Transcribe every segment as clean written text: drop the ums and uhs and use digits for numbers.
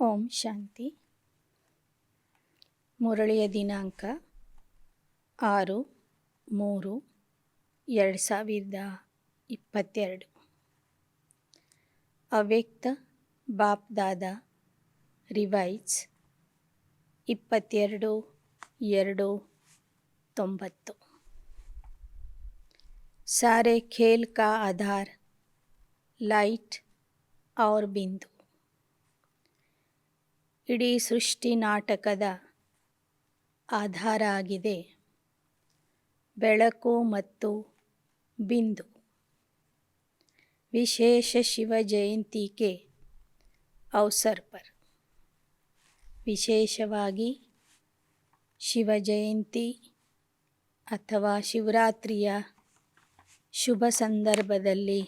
ಓಂ ಶಾಂತಿ. ಮುರಳಿಯ ದಿನಾಂಕ 6/3/2022. ಅವ್ಯಕ್ತ ಬಾಪ್ ದಾದಾ ರಿವೈಸ್ 22/2/90. सारे खेल का आधार लाइट और बिंदु. ಇಡೀ ಸೃಷ್ಟಿ ನಾಟಕದ ಆಧಾರ ಆಗಿದೆ ಬೆಳಕು ಮತ್ತು ಬಿಂದು. ವಿಶೇಷ ಶಿವ ಜಯಂತಿ ಕೆ ಅವಸರ್ ಪರ್, ವಿಶೇಷವಾಗಿ ಶಿವ ಜಯಂತಿ ಅಥವಾ ಶಿವರಾತ್ರಿಯ ಶುಭ ಸಂದರ್ಭದಲ್ಲಿ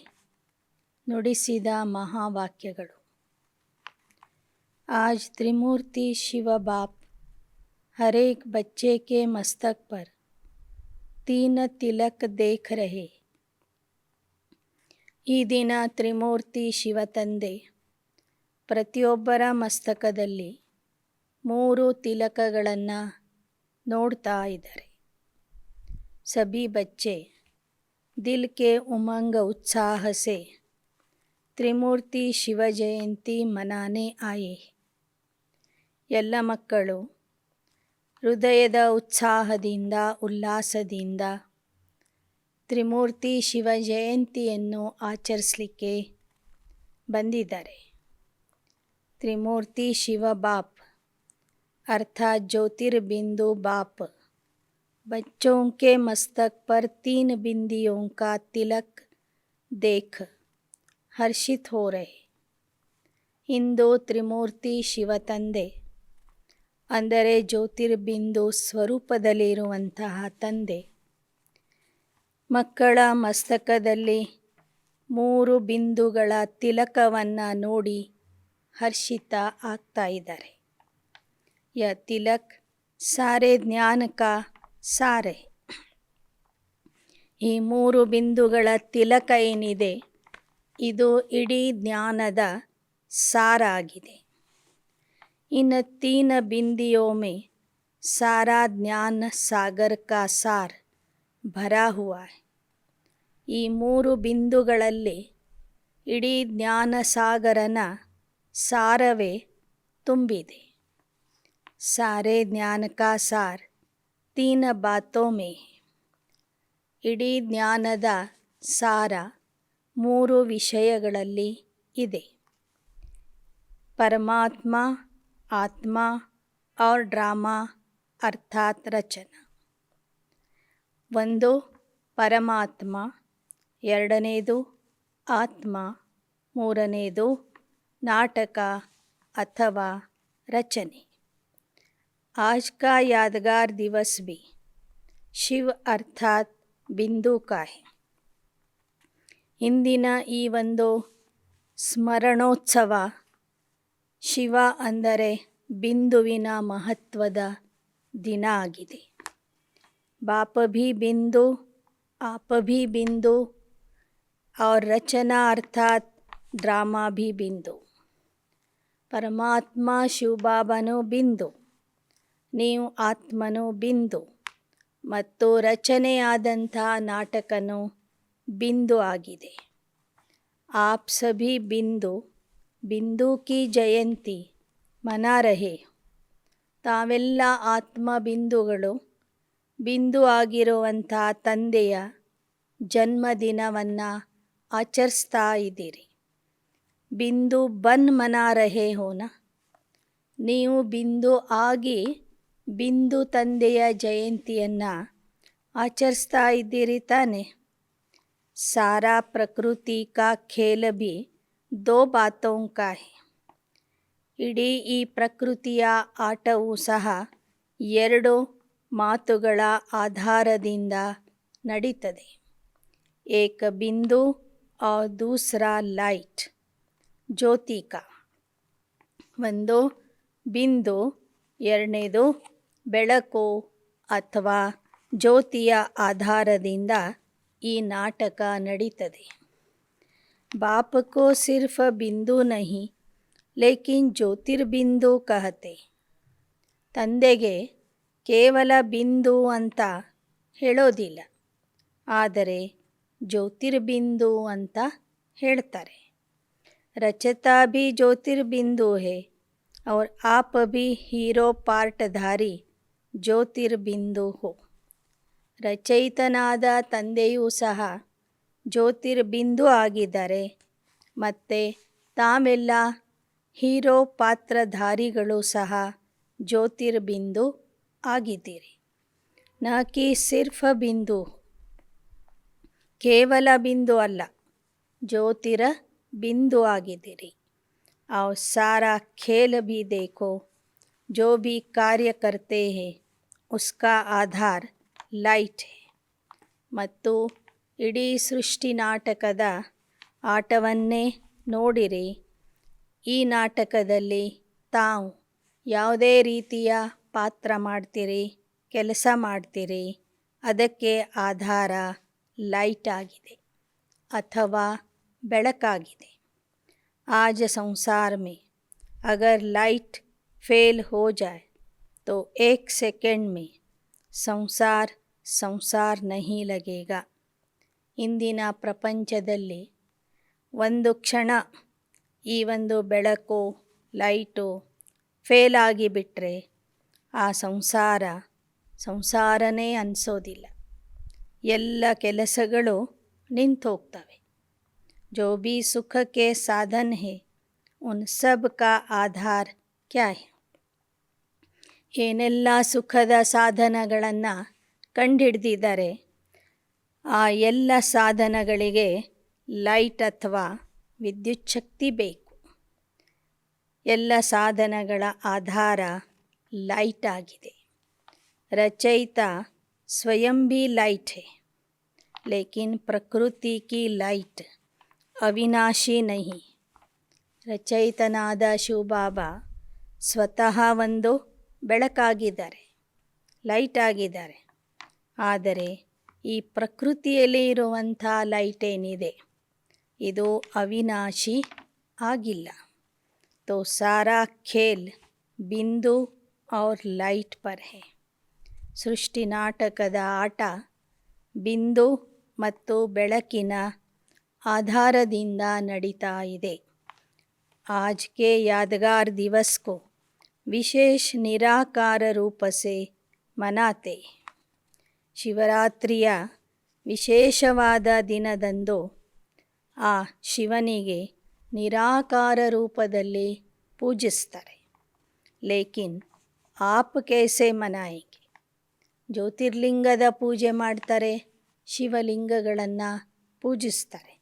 ನುಡಿಸಿದ ಮಹಾವಾಕ್ಯಗಳು. आज त्रिमूर्ति शिव बाप हर एक बच्चे के मस्तक पर 3 तिलक देख रहे. ಈ ದಿನ ತ್ರಿಮೂರ್ತಿ ಶಿವ ತಂದೆ ಪ್ರತಿಯೊಬ್ಬರ ಮಸ್ತಕದಲ್ಲಿ 3 ತಿಲಕಗಳನ್ನು ನೋಡ್ತಾ ಇದ್ದಾರೆ. ಸಭಿ ಬಚ್ಚೆ ದಿಲ್ ಕೆ ಉಮಂಗ್ उत्साह से त्रिमूर्ति शिव जयंती मनाने आए. ಎಲ್ಲ ಮಕ್ಕಳು ಹೃದಯದ ಉತ್ಸಾಹದಿಂದ ಉಲ್ಲಾಸದಿಂದ ತ್ರಿಮೂರ್ತಿ ಶಿವ ಜಯಂತಿಯನ್ನು ಆಚರಿಸಲಿಕ್ಕೆ ಬಂದಿದ್ದಾರೆ. त्रिमूर्ति शिव बाप अर्थात ज्योतिर्बिंदु बाप बच्चों के मस्तक पर 3 बिंदियों का तिलक देख हर्षित हो रहे. ಇಂದು ತ್ರಿಮೂರ್ತಿ ಶಿವ ತಂದೆ ಅಂದರೆ ಜ್ಯೋತಿರ್ಬಿಂದು ಸ್ವರೂಪದಲ್ಲಿರುವಂತಹ ತಂದೆ ಮಕ್ಕಳ ಮಸ್ತಕದಲ್ಲಿ 3 ಬಿಂದುಗಳ ತಿಲಕವನ್ನು ನೋಡಿ ಹರ್ಷಿತ ಆಗ್ತಾ ಇದ್ದಾರೆ. ಯ ತಿಲಕ್ ಸಾರೆ ಜ್ಞಾನ ಕಾ ಸಾರೆ. ಈ 3 ಬಿಂದುಗಳ ತಿಲಕ ಏನಿದೆ ಇದು ಇಡೀ ಜ್ಞಾನದ ಸಾರ ಆಗಿದೆ. इन 3 बिंदियों में सारा ज्ञान सागर का सार भरा हुआ है. ಈ 3 ಬಿಂದುಗಳಲ್ಲಿ ಇಡೀ ಜ್ಞಾನ ಸಾಗರನ ಸಾರವೇ ತುಂಬಿದೆ. ಸಾರೆ ಜ್ಞಾನ ಕಾ ಸಾರ್ 3 ಬಾತೋं में. ಇಡೀ ಜ್ಞಾನದ ಸಾರ 3 ವಿಷಯಗಳಲ್ಲಿ ಇದೆ. परमात्मा, आत्मा और ड्रामा अर्थात रचना. 1 ಪರಮಾತ್ಮ, 2 ಆತ್ಮ, 3 ನಾಟಕ ಅಥವಾ ರಚನೆ. आज का यादगार दिवस भी शिव अर्थात बिंदु का है. ಇಂದಿನ ಈ ಒಂದು ಸ್ಮರಣೋತ್ಸವ ಶಿವ ಅಂದರೆ ಬಿಂದುವಿನ ಮಹತ್ವದ ದಿನ ಆಗಿದೆ. बाप भी बिंदु, आप भी बिंदु और रचना अर्थात ड्रामा भी बिंदु. ಪರಮಾತ್ಮ ಶಿವಬಾಬನು ಬಿಂದು, ನೀವು ಆತ್ಮನು ಬಿಂದು ಮತ್ತು ರಚನೆಯಾದಂಥ ನಾಟಕನು ಬಿಂದು ಆಗಿದೆ. ಆಪ್ ಸಭಿ ಬಿಂದು ಬಿಂದು ಕಿ ಜಯಂತಿ ಮನಾ ರಹೆ. ತಾವೆಲ್ಲ ಆತ್ಮ ಬಿಂದುಗಳು ಬಿಂದು ಆಗಿರುವಂಥ ತಂದೆಯ ಜನ್ಮದಿನವನ್ನು ಆಚರಿಸ್ತಾ ಇದ್ದೀರಿ. ಬಿಂದು ಬನ್ ಮನಾ ರಹೆ ಹೋನ. ನೀವು ಬಿಂದು ಆಗಿ ಬಿಂದು ತಂದೆಯ ಜಯಂತಿಯನ್ನು ಆಚರಿಸ್ತಾ ಇದ್ದೀರಿ ತಾನೆ. ಸಾರಾ ಪ್ರಕೃತಿ ಕಾ ಖೇಲ ಭಿ 2 ಬಾತೋಂ ಕಾ ಹೈ. ಇಡೀ ಈ ಪ್ರಕೃತಿಯ ಆಟವೂ ಸಹ 2 ಮಾತುಗಳ ಆಧಾರದಿಂದ ನಡೀತದೆ. ಏಕ ಬಿಂದು और दूसरा लाइट ಜ್ಯೋತಿ ಕಾ. 1 ಬಿಂದು, 2 ಬೆಳಕು ಅಥವಾ ಜ್ಯೋತಿಯ ಆಧಾರದಿಂದ ಈ ನಾಟಕ ನಡೀತದೆ. बाप को सिर्फ बिंदु नहीं ಲೇಕಿನ್ ಜ್ಯೋತಿರ್ಬಿಂದು ಕಹತೆ. ತಂದೆಗೆ ಕೇವಲ ಬಿಂದು ಅಂತ ಹೇಳೋದಿಲ್ಲ, ಆದರೆ ಜ್ಯೋತಿರ್ಬಿಂದು ಅಂತ ಹೇಳ್ತಾರೆ. ರಚತಾ ಭಿ ಜ್ಯೋತಿರ್ಬಿಂದು ಹೇ और आप भी हीरो पार्टधारी ಜ್ಯೋತಿರ್ಬಿಂದು ಹೋ. ರಚಯಿತನಾದ ತಂದೆಯೂ ಸಹ ಜ್ಯೋತಿರ್ಬಿಂದು ಆಗಿದ್ದಾರೆ ಮತ್ತು ತಾವೆಲ್ಲ ಹೀರೋ ಪಾತ್ರಧಾರಿಗಳು ಸಹ ಜ್ಯೋತಿರ್ಬಿಂದು ಆಗಿದ್ದೀರಿ. ನ ಕಿ ಸಿರ್ಫ ಬಿಂದು, ಕೇವಲ ಬಿಂದು ಅಲ್ಲ, ಜ್ಯೋತಿರ बिंदु ಆಗಿದ್ದೀರಿ. और सारा खेल भी देखो, जो भी कार्य करते हैं उसका आधार लाइट है. ಮತ್ತು ಇಡೀ ಸೃಷ್ಟಿ ನಾಟಕದ ಆಟವನ್ನೇ ನೋಡಿರಿ. ಈ ನಾಟಕದಲ್ಲಿ ತಾವು ಯಾವುದೇ ರೀತಿಯ ಪಾತ್ರ ಮಾಡ್ತೀರಿ, ಕೆಲಸ ಮಾಡ್ತೀರಿ, ಅದಕ್ಕೆ ಆಧಾರ ಲೈಟ್ ಆಗಿದೆ ಅಥವಾ ಬೆಳಕಾಗಿದೆ. आज संसार में अगर लाइट फेल हो जाए तो 1 सेकंड में संसार नहीं लगेगा. ಇಂದಿನ ಪ್ರಪಂಚದಲ್ಲಿ ಒಂದು ಕ್ಷಣ ಈ ಒಂದು ಬೆಳಕು ಲೈಟು ಫೇಲ್ ಆಗಿಬಿಟ್ರೆ ಆ ಸಂಸಾರನೇ ಅನಿಸೋದಿಲ್ಲ. ಎಲ್ಲ ಕೆಲಸಗಳು ನಿಂತು ಹೋಗ್ತವೆ. जो भी सुख के साधन है उन सब का आधार क्या है. ಏನೆಲ್ಲ ಸುಖದ ಸಾಧನಗಳನ್ನು ಕಂಡುಹಿಡ್ದಿದ್ದಾರೆ, ಆ ಎಲ್ಲ ಸಾಧನಗಳಿಗೆ ಲೈಟ್ ಅಥವಾ ವಿದ್ಯುತ್ ಶಕ್ತಿ ಬೇಕು. ಎಲ್ಲ ಸಾಧನಗಳ ಆಧಾರ ಲೈಟ್ ಆಗಿದೆ. ರಚಯಿತ ಸ್ವಯಂ भी लाइट है, लेकिन प्रकृति की लाइट ಅವಿನಾಶಿ ನಹಿ. ರಚಯಿತನಾದ ಶಿವಬಾಬಾ ಸ್ವತಃ ಒಂದು ಬೆಳಕಾಗಿದ್ದಾರೆ, ಲೈಟ್ ಆಗಿದ್ದಾರೆ. ಆದರೆ ಈ ಪ್ರಕೃತಿಯಲ್ಲಿ ಇರುವಂಥ ಲೈಟ್ ಏನಿದೆ ಇದು ಅವಿನಾಶಿ ಆಗಿಲ್ಲ. ತೋ ಸಾರಾ ಖೇಲ್ ಬಿಂದು ಔರ್ ಲೈಟ್ ಪರ್ ಹೇ. ಸೃಷ್ಟಿ ನಾಟಕದ ಆಟ ಬಿಂದು ಮತ್ತು ಬೆಳಕಿನ ಆಧಾರದಿಂದ ನಡೀತಾ ಇದೆ. आज के यादगार दिवस को विशेष निराकार रूप से मनाते. ಶಿವರಾತ್ರಿಯ ವಿಶೇಷವಾದ ದಿನದಂದು ಆ ಶಿವನಿಗೆ ನಿರಾಕಾರ ರೂಪದಲ್ಲಿ ಪೂಜಿಸ್ತಾರೆ. ಲೇಕಿನ್ ಆಪ್ ಕೇಸೆ ಮನಾಯೆಂಗೆ. ಜ್ಯೋತಿರ್ಲಿಂಗದ ಪೂಜೆ ಮಾಡ್ತಾರೆ, ಶಿವಲಿಂಗಗಳನ್ನು ಪೂಜಿಸ್ತಾರೆ.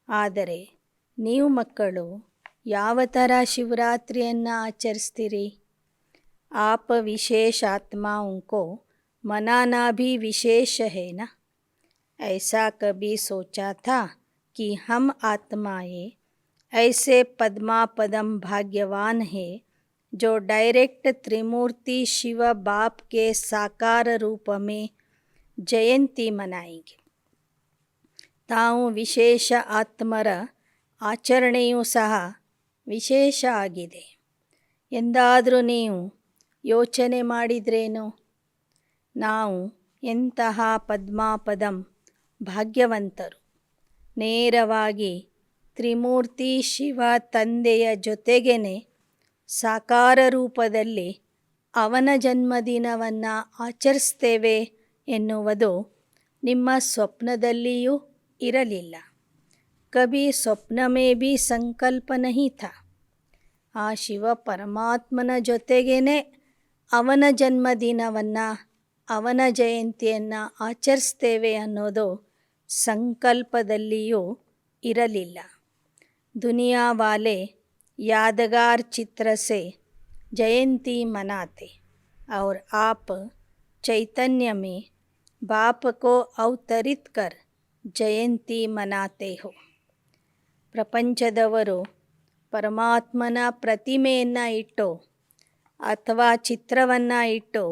ಆದರೆ ನೀವು ಮಕ್ಕಳು ಯಾವ ಥರ ಶಿವರಾತ್ರಿಯನ್ನು ಆಚರಿಸ್ತೀರಿ? आप विशेष आत्माओं को मनाना भी विशेष है ना. ऐसा कभी सोचा था कि हम आत्माएं ऐसे पद्मापदम भाग्यवान है जो डायरेक्ट त्रिमूर्ति शिव बाप के साकार रूप में जयंती मनाएंगे. ತಾವು ವಿಶೇಷ ಆತ್ಮರ ಆಚರಣೆಯೂ ಸಹ ವಿಶೇಷ ಆಗಿದೆ. ಎಂದಾದರೂ ನೀವು ಯೋಚನೆ ಮಾಡಿದ್ರೇನು? ನಾವು ಎಂತಹ ಪದ್ಮಾಪದಂ ಭಾಗ್ಯವಂತರು. ನೇರವಾಗಿ ತ್ರಿಮೂರ್ತಿ ಶಿವ ತಂದೆಯ ಜೊತೆಗೇ ಸಾಕಾರ ರೂಪದಲ್ಲಿ ಅವನ ಜನ್ಮದಿನವನ್ನು ಆಚರಿಸ್ತೇವೆ ಎನ್ನುವುದು ನಿಮ್ಮ ಸ್ವಪ್ನದಲ್ಲಿಯೂ ಇರಲಿಲ್ಲ. ಕಭಿ ಸ್ವಪ್ನ ಮೇ ಭಿ ಸಂಕಲ್ಪ ನಹಿ ಥಾ. ಆ ಶಿವ ಪರಮಾತ್ಮನ ಜೊತೆಗೇ ಅವನ ಜನ್ಮದಿನವನ್ನು, ಅವನ ಜಯಂತಿಯನ್ನು ಆಚರಿಸ್ತೇವೆ ಅನ್ನೋದು ಸಂಕಲ್ಪದಲ್ಲಿಯೂ ಇರಲಿಲ್ಲ. ದುನಿಯಾ ವಾಲೆ ಯಾದಗಾರ್ ಚಿತ್ರ ಸೆ ಜಯಂತಿ ಮನಾತೆ और आप चैतन्य में बाप को अवतरित कर ಜಯಂತಿ ಮನಾತೆ ಹೋ. ಪ್ರಪಂಚದವರು ಪರಮಾತ್ಮನ ಪ್ರತಿಮೆಯನ್ನು ಇಟ್ಟು ಅಥವಾ ಚಿತ್ರವನ್ನು ಇಟ್ಟು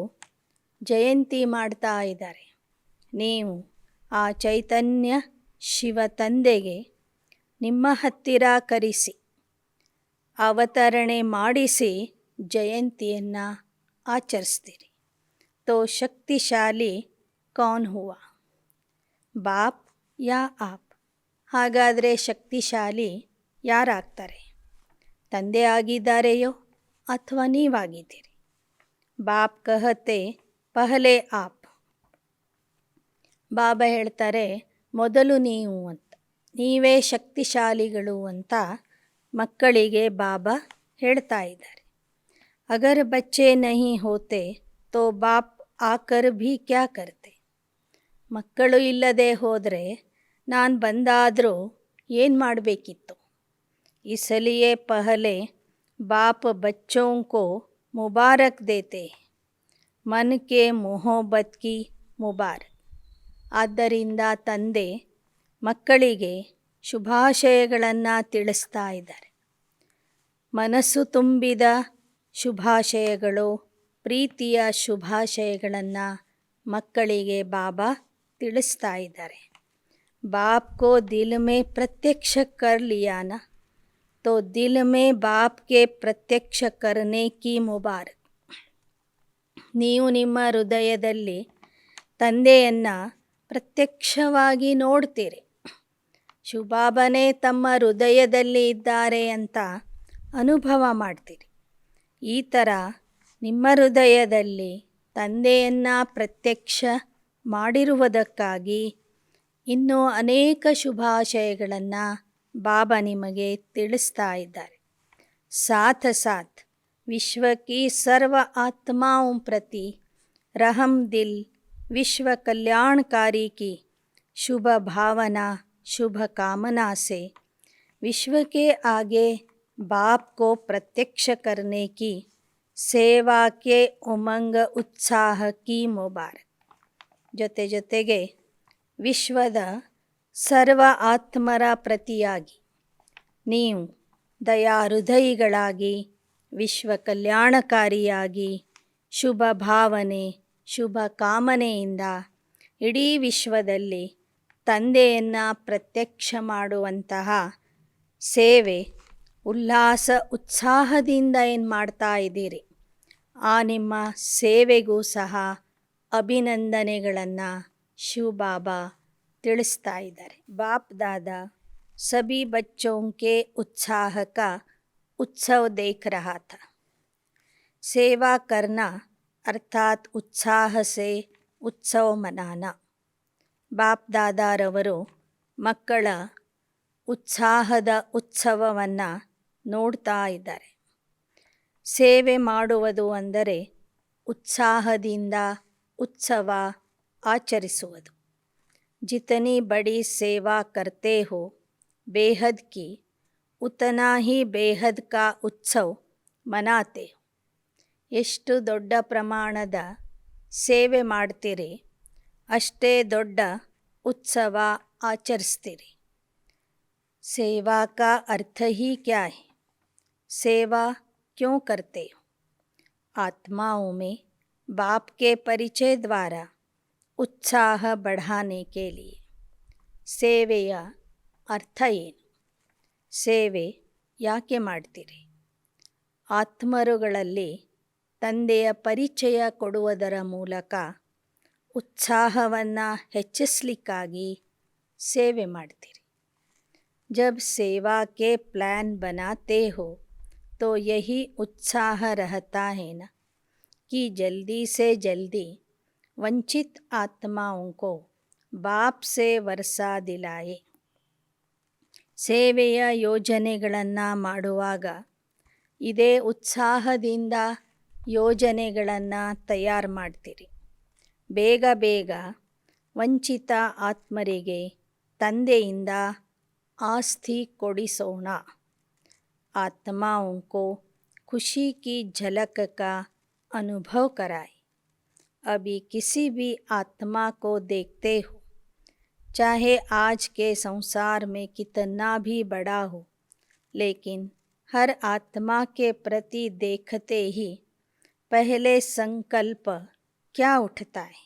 ಜಯಂತಿ ಮಾಡ್ತಾ ಇದ್ದಾರೆ. ನೀವು ಆ ಚೈತನ್ಯ ಶಿವ ತಂದೆಗೆ ನಿಮ್ಮ ಹತ್ತಿರ ಕರೆಸಿ ಅವತರಣೆ ಮಾಡಿಸಿ ಜಯಂತಿಯನ್ನು ಆಚರಿಸ್ತೀರಿ. ತೋ ಶಕ್ತಿಶಾಲಿ ಕೌನ್ ಹುವಾ, ಬಾಪ್ ಯಾ ಆಪ್? ಹಾಗಾದರೆ ಶಕ್ತಿಶಾಲಿ ಯಾರಾಗ್ತಾರೆ? ತಂದೆ ಆಗಿದ್ದಾರೆಯೋ ಅಥವಾ ನೀವಾಗಿದ್ದೀರಿ? ಬಾಪ್ ಕಹತೆ ಪಹಲೆ ಆಪ್. ಬಾಬಾ ಹೇಳ್ತಾರೆ ಮೊದಲು ನೀವು ಅಂತ, ನೀವೇ ಶಕ್ತಿಶಾಲಿಗಳು ಅಂತ ಮಕ್ಕಳಿಗೆ ಬಾಬಾ ಹೇಳ್ತಾ ಇದ್ದಾರೆ. ಅಗರ್ ಬಚ್ಚೆ ನಹಿ ಹೋತೆ ತೋ ಬಾಪ್ ಆಕರ್ ಭಿ ಕ್ಯಾ ಕರ್ತೆ? ಮಕ್ಕಳು ಇಲ್ಲದೆ ಹೋದರೆ ನಾನು ಬಂದಾದರೂ ಏನು ಮಾಡಬೇಕಿತ್ತು? इसलिए पहले बाप बच्चों को मुबारक देते, मन के मोहब्बत की मुबारक. ಆದ್ದರಿಂದ ತಂದೆ ಮಕ್ಕಳಿಗೆ ಶುಭಾಶಯಗಳನ್ನು ತಿಳಿಸ್ತಾ ಇದ್ದಾರೆ. ಮನಸ್ಸು ತುಂಬಿದ ಶುಭಾಶಯಗಳು, ಪ್ರೀತಿಯ ಶುಭಾಶಯಗಳನ್ನು ಮಕ್ಕಳಿಗೆ ಬಾಬಾ ತಿಳಿಸ್ತಾ ಇದ್ದಾರೆ. बाप को दिल में प्रत्यक्ष कर लिया ना, तो दिल में बाप के प्रत्यक्ष करने की मुबारक. ನೀವು ನಿಮ್ಮ ಹೃದಯದಲ್ಲಿ ತಂದೆಯನ್ನು ಪ್ರತ್ಯಕ್ಷವಾಗಿ ನೋಡ್ತೀರಿ. ಶಿವಬಾಬನೇ ತಮ್ಮ ಹೃದಯದಲ್ಲಿ ಇದ್ದಾರೆ ಅಂತ ಅನುಭವ ಮಾಡ್ತೀರಿ. ಈ ಥರ ನಿಮ್ಮ ಹೃದಯದಲ್ಲಿ ತಂದೆಯನ್ನು ಪ್ರತ್ಯಕ್ಷ ಮಾಡಿರುವುದಕ್ಕಾಗಿ ಇನ್ನೂ ಅನೇಕ ಶುಭಾಶಯಗಳನ್ನು ಬಾಬಾ ನಿಮಗೆ ತಿಳಿಸ್ತಾ ಇದ್ದಾರೆ. ಸಾಥ್ ಸಾಥ್ ವಿಶ್ವ ಕಿ ಸರ್ವ ಆತ್ಮಾओं ಪ್ರತಿ रहम दिल विश्व कल्याणकारी की शुभ भावना शुभ कामना से विश्व के आगे बाप को प्रत्यक्ष करने की सेवा के उमंग उत्साह की मुबारक. ಜೊತೆ ಜೊತೆಗೆ ವಿಶ್ವದ ಸರ್ವ ಆತ್ಮರ ಪ್ರತಿಯಾಗಿ ನೀವು ದಯಾ ಹೃದಯಿಗಳಾಗಿ, ವಿಶ್ವ ಕಲ್ಯಾಣಕಾರಿಯಾಗಿ, ಶುಭ ಭಾವನೆ ಶುಭ ಕಾಮನೆಯಿಂದ ಇಡೀ ವಿಶ್ವದಲ್ಲಿ ತಂದೆಯನ್ನು ಪ್ರತ್ಯಕ್ಷ ಮಾಡುವಂತಹ ಸೇವೆ ಉಲ್ಲಾಸ ಉತ್ಸಾಹದಿಂದ ಏನು ಮಾಡ್ತಾ ಇದ್ದೀರಿ, ಆ ನಿಮ್ಮ ಸೇವೆಗೂ ಸಹ ಅಭಿನಂದನೆಗಳನ್ನು ಶಿವಬಾಬಾ ತಿಳಿಸ್ತಾ ಇದ್ದಾರೆ. ಬಾಪ್ ದಾದಾ ಸಭಿ ಬಚ್ಚೋं के उत्साह का उत्सव देख रहा था. सेवा करना अर्थात उत्साह से उत्सव मनाना. ಬಾಪ್ ದಾದಾರವರು ಮಕ್ಕಳ ಉತ್ಸಾಹದ ಉತ್ಸವವನ್ನು ನೋಡ್ತಾ ಇದ್ದಾರೆ. ಸೇವೆ ಮಾಡುವುದು ಅಂದರೆ ಉತ್ಸಾಹದಿಂದ ಉತ್ಸವ ಆಚರಿಸುವುದು. जितनी बड़ी सेवा करते हो बेहद की, उतना ही बेहद का उत्सव मनाते हो. ಎಷ್ಟು ದೊಡ್ಡ ಪ್ರಮಾಣದ ಸೇವೆ ಮಾಡ್ತೀರಿ ಅಷ್ಟೇ ದೊಡ್ಡ ಉತ್ಸವ ಆಚರಿಸ್ತೀರಿ. सेवा का अर्थ ही क्या है? सेवा क्यों करते हो? आत्माओं में बाप के परिचय द्वारा उत्साह बढ़ाने के लिए. ಸೇವೆಯ ಅರ್ಥ ಏನು? ಸೇವೆ ಯಾಕೆ ಮಾಡ್ತೀರಿ? ಆತ್ಮರುಗಳಲ್ಲಿ ತಂದೆಯ ಪರಿಚಯ ಕೊಡುವುದರ ಮೂಲಕ उत्साहವನ್ನು ಹೆಚ್ಚಿಸಲಿಕ್ಕಾಗಿ ಸೇವೆ ಮಾಡ್ತೀರಿ. जब सेवा के प्लान बनाते हो तो यही उत्साह रहता है ना कि जल्दी से जल्दी वंचित आत्माओं को बाप से वर्षा दिलाए. ಸೇವೆಯ ಯೋಜನೆಗಳನ್ನು ಮಾಡುವಾಗ ಇದೇ ಉತ್ಸಾಹದಿಂದ ಯೋಜನೆಗಳನ್ನು ತಯಾರು ಮಾಡ್ತೀರಿ. ಬೇಗ ಬೇಗ ವಂಚಿತ ಆತ್ಮರಿಗೆ ತಂದೆಯಿಂದ ಆಸ್ತಿ ಕೊಡಿಸೋಣ. आत्माओं को खुशी की झलक का अनुभव कराए. अभी किसी भी आत्मा को देखते हो, चाहे आज के संसार में कितना भी बड़ा हो, लेकिन हर आत्मा के प्रति देखते ही पहले संकल्प क्या उठता है?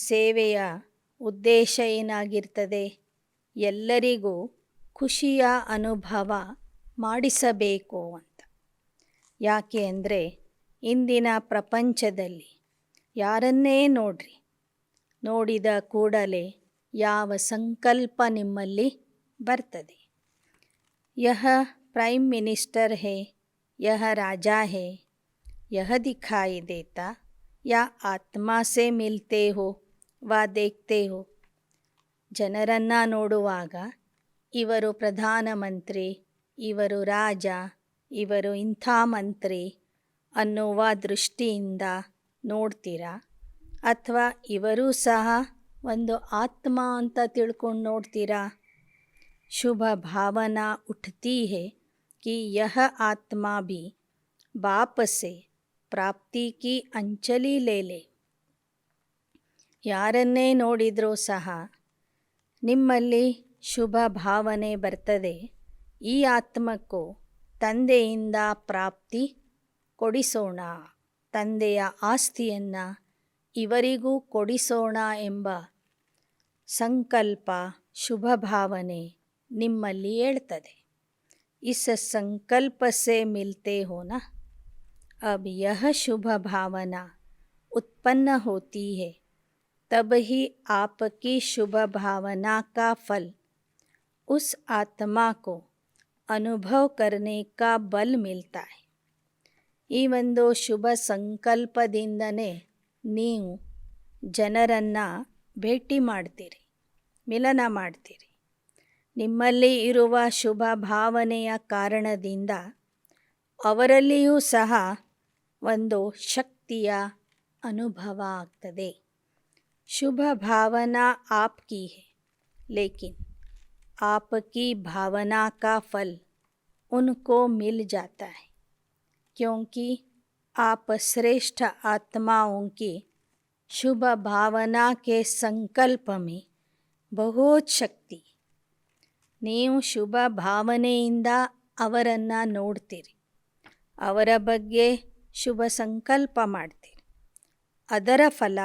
ಸೇವೆಯ ಉದ್ದೇಶ ಏನಾಗಿರ್ತದೆ? ಎಲ್ಲರಿಗೂ ಖುಷಿಯ ಅನುಭವ ಮಾಡಿಸಬೇಕು ಅಂತ. ಯಾಕೆ ಅಂದರೆ ಇಂದಿನ ಪ್ರಪಂಚದಲ್ಲಿ ಯಾರನ್ನೇ ನೋಡ್ರಿ, ನೋಡಿದ ಕೂಡಲೇ ಯಾವ ಸಂಕಲ್ಪ ನಿಮ್ಮಲ್ಲಿ ಬರ್ತದೆ. ಯಹ ಪ್ರೈಮ್ ಮಿನಿಸ್ಟರ್ ಹೇ, ಯಹ ರಾಜಾ ಹೇ, ಯಹ ದಿಖಾಯಿ ದೇತಾ, ಯಾ ಆತ್ಮಾ ಸೆ ಮಿಲ್ತೆ ಹೋ ವಾ ದೇಖ್ತೆ ಹೋ. ಜನರನ್ನು ನೋಡುವಾಗ ಇವರು ಪ್ರಧಾನಮಂತ್ರಿ, ಇವರು ರಾಜ, ಇವರು ಇಂಥ ಮಂತ್ರಿ ಅನ್ನುವ ದೃಷ್ಟಿಯಿಂದ ನೋಡ್ತೀರಾ, ಅಥವಾ ಇವರೂ ಸಹ ಒಂದು ಆತ್ಮ ಅಂತ ತಿಳ್ಕೊಂಡು ನೋಡ್ತೀರಾ. ಶುಭ ಭಾವನಾ ಉಠ್ತಿ ಹೇ कि यह आत्मा भी बाप से ಪ್ರಾಪ್ತಿ ಕಿ ಅಂಚಲಿ ಲೇಲೆ. ಯಾರನ್ನೇ ನೋಡಿದರೂ ಸಹ ನಿಮ್ಮಲ್ಲಿ ಶುಭ ಭಾವನೆ ಬರ್ತದೆ. ಈ ಆತ್ಮಕ್ಕೂ ತಂದೆಯಿಂದ ಪ್ರಾಪ್ತಿ ಕೊಡಿಸೋಣ, ತಂದೆಯ ಆಸ್ತಿಯನ್ನು ಇವರಿಗೂ ಕೊಡಿಸೋಣ ಎಂಬ ಸಂಕಲ್ಪ, ಶುಭ ಭಾವನೆ ನಿಮ್ಮಲ್ಲಿ ಹೇಳ್ತದೆ. इस संकल्प से मिलते हो ना. अब यह शुभ भावना उत्पन्न होती है, तब ही आपकी शुभ भावना का फल उस आत्मा को अनुभव करने का बल मिलता है. ಈ ಒಂದು ಶುಭ ಸಂಕಲ್ಪದಿಂದನೇ ನೀವು ಜನರನ್ನು ಭೇಟಿ ಮಾಡ್ತೀರಿ, ಮಿಲನ ಮಾಡ್ತೀರಿ. ನಿಮ್ಮಲ್ಲಿ ಇರುವ ಶುಭ ಭಾವನೆಯ ಕಾರಣದಿಂದ ಅವರಲ್ಲಿಯೂ ಸಹ ಒಂದು ಶಕ್ತಿಯ ಅನುಭವ ಆಗ್ತದೆ. ಶುಭ ಭಾವನಾ ಆಪ್ಕಿ ಹೈ, ಲೇಕಿನ್ आपकी भावना का फल उनको मिल जाता है, क्योंकि आप श्रेष्ठ आत्माओं की शुभ भावना के संकल्प में बहुत शक्ति. ನೀವು ಶುಭ ಭಾವನೆಯಿಂದ ಅವರನ್ನು ನೋಡ್ತೀರಿ, ಅವರ ಬಗ್ಗೆ ಶುಭ ಸಂಕಲ್ಪ ಮಾಡ್ತೀರಿ. ಅದರ ಫಲ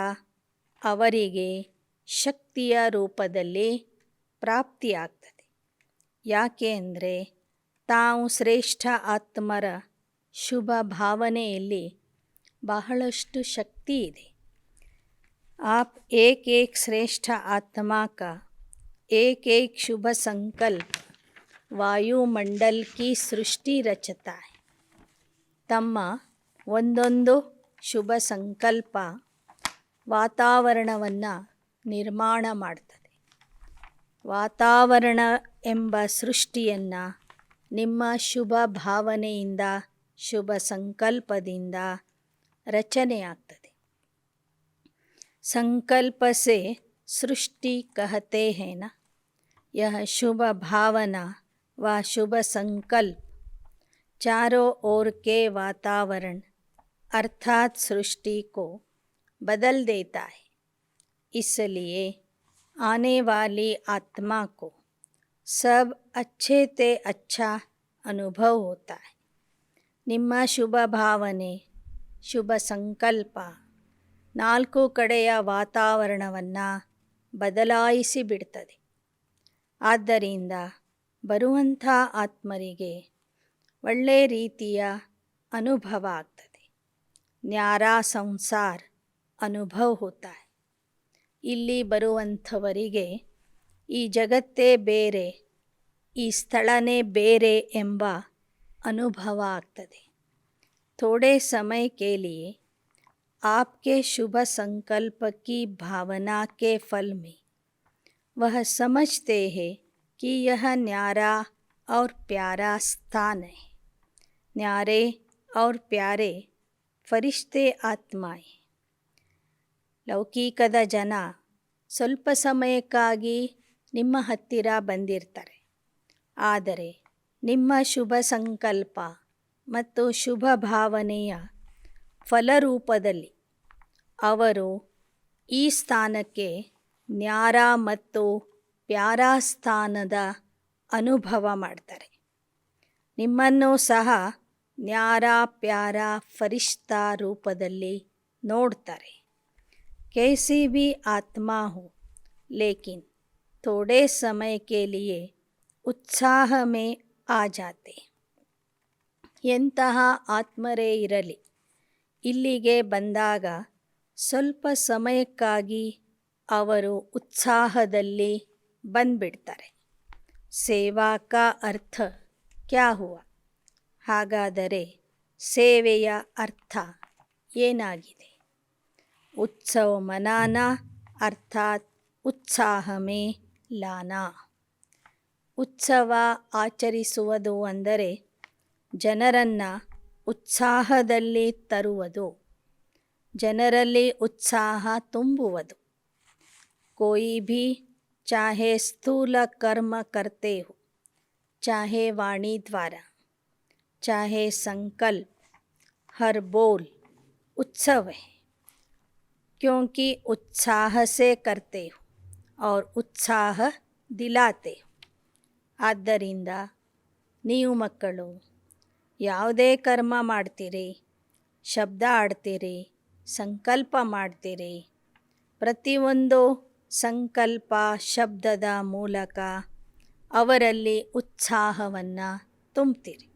ಅವರಿಗೆ ಶಕ್ತಿಯ ರೂಪದಲ್ಲಿ ಪ್ರಾಪ್ತಿಯಾಗ್ತದೆ. ಯಾಕೆ ಅಂದರೆ ತಾವು ಶ್ರೇಷ್ಠ ಆತ್ಮರ ಶುಭ ಭಾವನೆಯಲ್ಲಿ ಬಹಳಷ್ಟು ಶಕ್ತಿ ಇದೆ. ಆಪ್ ಏಕ್ ಏಕ್ ಶ್ರೇಷ್ಠ ಆತ್ಮ ಕಾ एक एक शुभ संकल्प ವಾಯುಮಂಡಲ್ ಕಿ ಸೃಷ್ಟಿ ರಚತಾ ಹೈ. ತಮ್ಮ ಒಂದೊಂದು ಶುಭ ಸಂಕಲ್ಪ ವಾತಾವರಣವನ್ನು ನಿರ್ಮಾಣ ಮಾಡ್ತದೆ. ವಾತಾವರಣ ಎಂಬ ಸೃಷ್ಟಿಯನ್ನು ನಿಮ್ಮ ಶುಭ ಭಾವನೆಯಿಂದ, ಶುಭ ಸಂಕಲ್ಪದಿಂದ ರಚನೆಯಾಗ್ತದೆ. ಸಂಕಲ್ಪ ಸೆ सृष्टि कहते हैं ना. यह शुभ भावना व शुभ संकल्प चारों ओर के वातावरण अर्थात सृष्टि को बदल देता है. इसलिए आने वाली आत्मा को सब अच्छे से अच्छा अनुभव होता है. ನಿಮ್ಮ ಶುಭ ಭಾವನೆ, ಶುಭ ಸಂಕಲ್ಪ ನಾಲ್ಕು ಕಡೆಯ ವಾತಾವರಣವನ್ನು ಬದಲಾಯಿಸಿ ಬಿಡ್ತದೆ. ಆದ್ದರಿಂದ ಬರುವಂಥ ಆತ್ಮರಿಗೆ ಒಳ್ಳೆಯ ರೀತಿಯ ಅನುಭವ ಆಗ್ತದೆ. ನ್ಯಾರಾ ಸಂಸಾರ ಅನುಭವ ಹೋತಾ ಹೈ. ಇಲ್ಲಿ ಬರುವಂಥವರಿಗೆ ಈ ಜಗತ್ತೇ ಬೇರೆ, ಈ ಸ್ಥಳನೇ ಬೇರೆ ಎಂಬ ಅನುಭವ ಆಗ್ತದೆ. ಥೋಡೆ समय के लिए आपके शुभ संकल्प की भावना के फल में वह समझते हैं कि यह न्यारा और प्यारा स्थान है. न्यारे और प्यारे फरिश्ते आत्माएं. ಲೌಕಿಕದ ಜನ ಸ್ವಲ್ಪ ಸಮಯಕ್ಕಾಗಿ ನಿಮ್ಮ ಹತ್ತಿರ ಬಂದಿರ್ತಾರೆ. ಆದರೆ ನಿಮ್ಮ ಶುಭ ಸಂಕಲ್ಪ ಮತ್ತು ಶುಭ ಭಾವನೆಯ ಫಲರೂಪದಲ್ಲಿ ಅವರು ಈ ಸ್ಥಾನಕ್ಕೆ ನ್ಯಾರಾ ಮತ್ತು ಪ್ಯಾರಾ ಸ್ಥಾನದ ಅನುಭವ ಮಾಡ್ತಾರೆ. ನಿಮ್ಮನ್ನು ಸಹ ನ್ಯಾರಾ ಪ್ಯಾರಾ ಫರಿಶ್ತಾ ರೂಪದಲ್ಲಿ ನೋಡ್ತಾರೆ. कैसी भी आत्मा हो, लेकिन थोड़े समय के लिए उत्साह में आ जाते. ಎಂತಹ ಆತ್ಮರೇ ಇರಲಿ, ಇಲ್ಲಿಗೆ ಬಂದಾಗ ಸ್ವಲ್ಪ ಸಮಯಕ್ಕಾಗಿ ಅವರು ಉತ್ಸಾಹದಲ್ಲಿ ಬಂದ್ಬಿಡ್ತಾರೆ. ಸೇವಾ ಕಾ ಅರ್ಥ ಕ್ಯಾ ಹುವಾ? ಹಾಗಾದರೆ ಸೇವೆಯ ಅರ್ಥ ಏನಾಗಿದೆ? ಉತ್ಸವ ಮನಾನಾ ಅರ್ಥಾತ್ ಉತ್ಸಾಹ ಮೇ ಲಾನಾ. ಉತ್ಸವ ಆಚರಿಸುವುದು ಅಂದರೆ ಜನರನ್ನು ಉತ್ಸಾಹದಲ್ಲಿ ತರುವುದು, ಜನರಲ್ಲಿ ಉತ್ಸಾಹ ತುಂಬುವುದು. कोई भी चाहे स्थूल कर्म करते हो, चाहे वाणी द्वारा, चाहे संकल्प, हर बोल उत्सव है, क्योंकि उत्साह से करते हो और उत्साह दिलाते हो. ಆದ್ದರಿಂದ ನೀವು ಮಕ್ಕಳು ಯಾವುದೇ ಕರ್ಮ ಮಾಡ್ತೀರಿ, ಶಬ್ದ ಆಡ್ತೀರಿ, ಸಂಕಲ್ಪ ಮಾಡ್ತೀರಿ, ಪ್ರತಿಯೊಂದು ಸಂಕಲ್ಪ ಶಬ್ದದ ಮೂಲಕ ಅವರಲ್ಲಿ ಉತ್ಸಾಹವನ್ನು ತುಂಬ್ತೀರಿ.